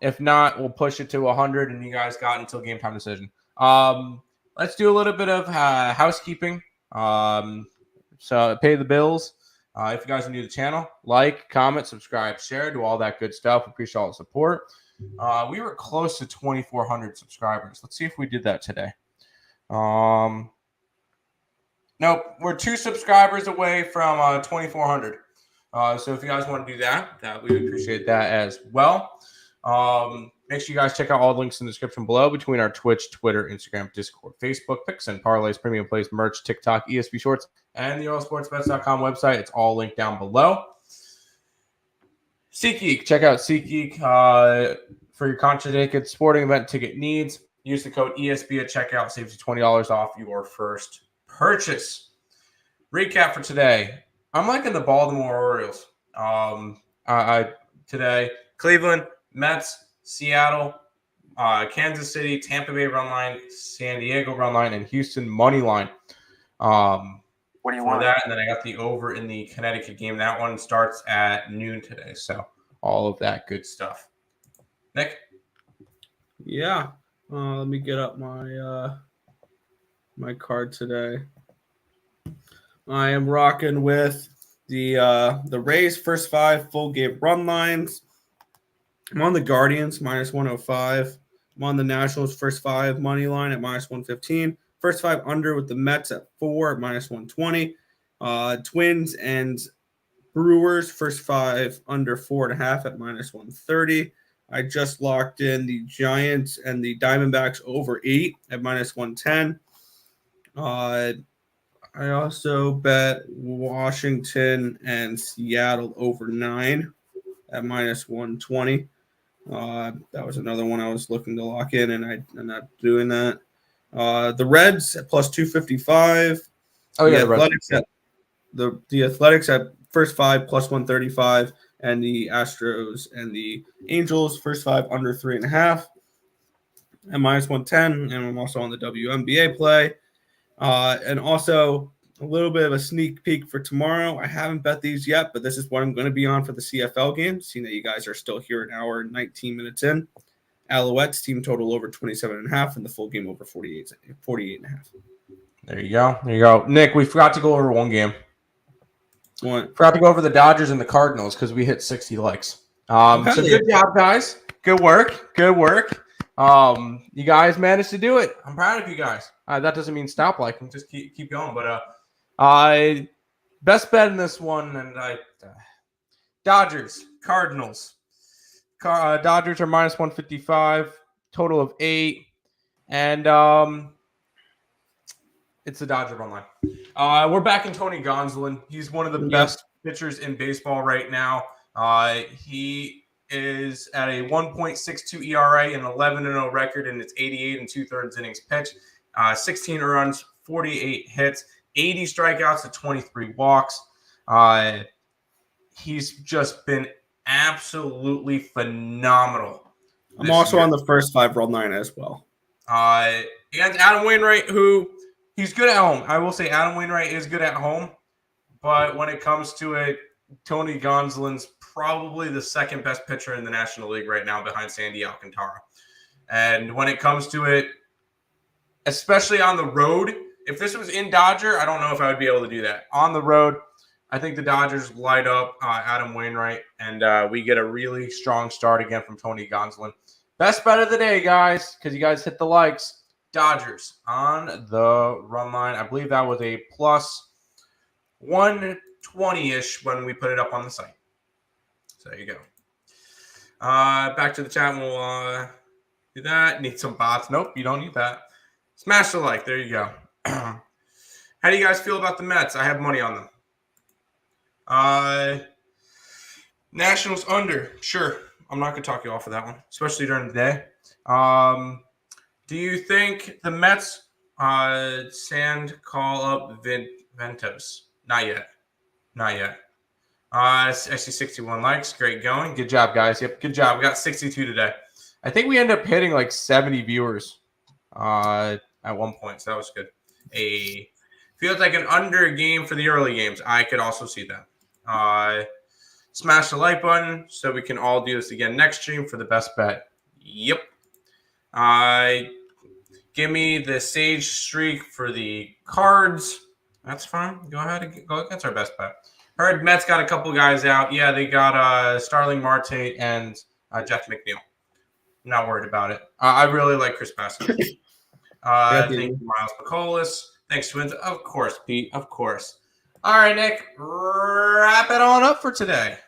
If not, we'll push it to 100 and you guys got until game time decision. Let's do a little bit of housekeeping. So pay the bills. If you guys are new to the channel, like, comment, subscribe, share, do all that good stuff. Appreciate all the support. We were close to 2,400 subscribers. Let's see if we did that today. Nope, we're 2 subscribers away from 2,400. So if you guys want to do that, we would appreciate that as well. Make sure you guys check out all the links in the description below between our Twitch, Twitter, Instagram, Discord, Facebook, picks and parlays, premium plays, merch, TikTok, ESP Shorts, and the EarleSportsBets.com website. It's all linked down below. SeatGeek. Check out SeatGeek for your contradicted sporting event ticket needs. Use the code ESB at checkout. Saves you $20 off your first purchase. Recap for today. I'm liking the Baltimore Orioles. Today, Cleveland, Mets, Seattle, Kansas City, Tampa Bay run line, San Diego run line, and Houston money line. What do you want? That, and then I got the over in the Connecticut game. That one starts at noon today. So all of that good stuff. Nick? Yeah. Let me get up my my card today. I am rocking with the Rays first 5 full game run lines. I'm on the Guardians minus 105. I'm on the Nationals first 5 money line at minus 115. First 5 under with the Mets at 4 at minus 120. Twins and Brewers first 5 under 4.5 at minus 130. I just locked in the Giants and the Diamondbacks over 8 at minus 110. I also bet Washington and Seattle over 9 at minus 120. That was another one I was looking to lock in, and I'm not doing that. The Reds at plus 255. Oh yeah, the Athletics at first 5 plus 135, and the Astros and the Angels first 5 under 3.5 at minus 110. And I'm also on the WNBA play, and also a little bit of a sneak peek for tomorrow. I haven't bet these yet, but this is what I'm going to be on for the CFL game. Seeing that you guys are still here an hour and 19 minutes in. Alouettes team total over 27.5 and the full game over 48.5. There you go. Nick, we forgot to go over one game. What? Forgot to go over the Dodgers and the Cardinals because we hit 60 likes. So good job, guys. Good work. You guys managed to do it. I'm proud of you guys. That doesn't mean stop liking. Just keep going. But best bet in this one, and Dodgers, Cardinals. Dodgers are minus 155, total of 8, and it's the Dodger run line. We're back in Tony Gonsolin. He's one of the best pitchers in baseball right now. He is at a 1.62 ERA and 11-0 record, and it's 88 2/3 innings pitched, 16 runs, 48 hits, 80 strikeouts to 23 walks. He's just been absolutely phenomenal. I'm also on the first 5 roll 9 as well. And Adam Wainwright, who he's good at home. I will say Adam Wainwright is good at home. But when it comes to it, Tony Gonsolin's probably the second best pitcher in the National League right now behind Sandy Alcantara. And when it comes to it, especially on the road, if this was in Dodger, I don't know if I would be able to do that. On the road, I think the Dodgers light up Adam Wainwright, and we get a really strong start again from Tony Gonsolin. Best bet of the day, guys, because you guys hit the likes. Dodgers on the run line. I believe that was a plus 120-ish when we put it up on the site. So there you go. Back to the chat. We'll do that. Need some bots. Nope, you don't need that. Smash the like. There you go. How do you guys feel about the Mets? I have money on them. Nationals under. Sure. I'm not going to talk you off of that one, especially during the day. Do you think the Mets sand call up Ventos? Not yet. I see 61 likes. Great going. Good job, guys. Yep, good job. We got 62 today. I think we ended up hitting like 70 viewers at one point, so that was good. Feels like an under game for the early games. I could also see that. Smash the like button so we can all do this again next stream for the best bet. Yep. Give me the Sage streak for the Cards. That's fine. Go ahead and go. That's our best bet. Heard Mets got a couple guys out. Yeah, they got Starling Marte and Jeff McNeil. I'm not worried about it. I really like Chris Bassett. Thank you, Miles McCollus. Thanks, Twins. Of course, Pete. Of course. All right, Nick. Wrap it on up for today.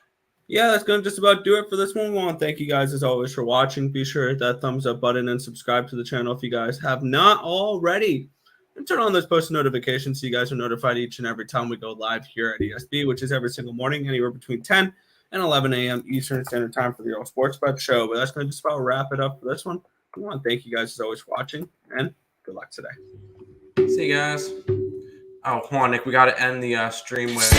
Yeah, that's going to just about do it for this one. We want to thank you guys, as always, for watching. Be sure to hit that thumbs up button and subscribe to the channel if you guys have not already. And turn on those post notifications so you guys are notified each and every time we go live here at ESB, which is every single morning, anywhere between 10 and 11 a.m. Eastern Standard Time for the Earle Sports Bet Show. But that's going to just about wrap it up for this one. We want to thank you guys, as always, for watching, and good luck today. See you guys. Oh, hold on, Nick. We got to end the stream with.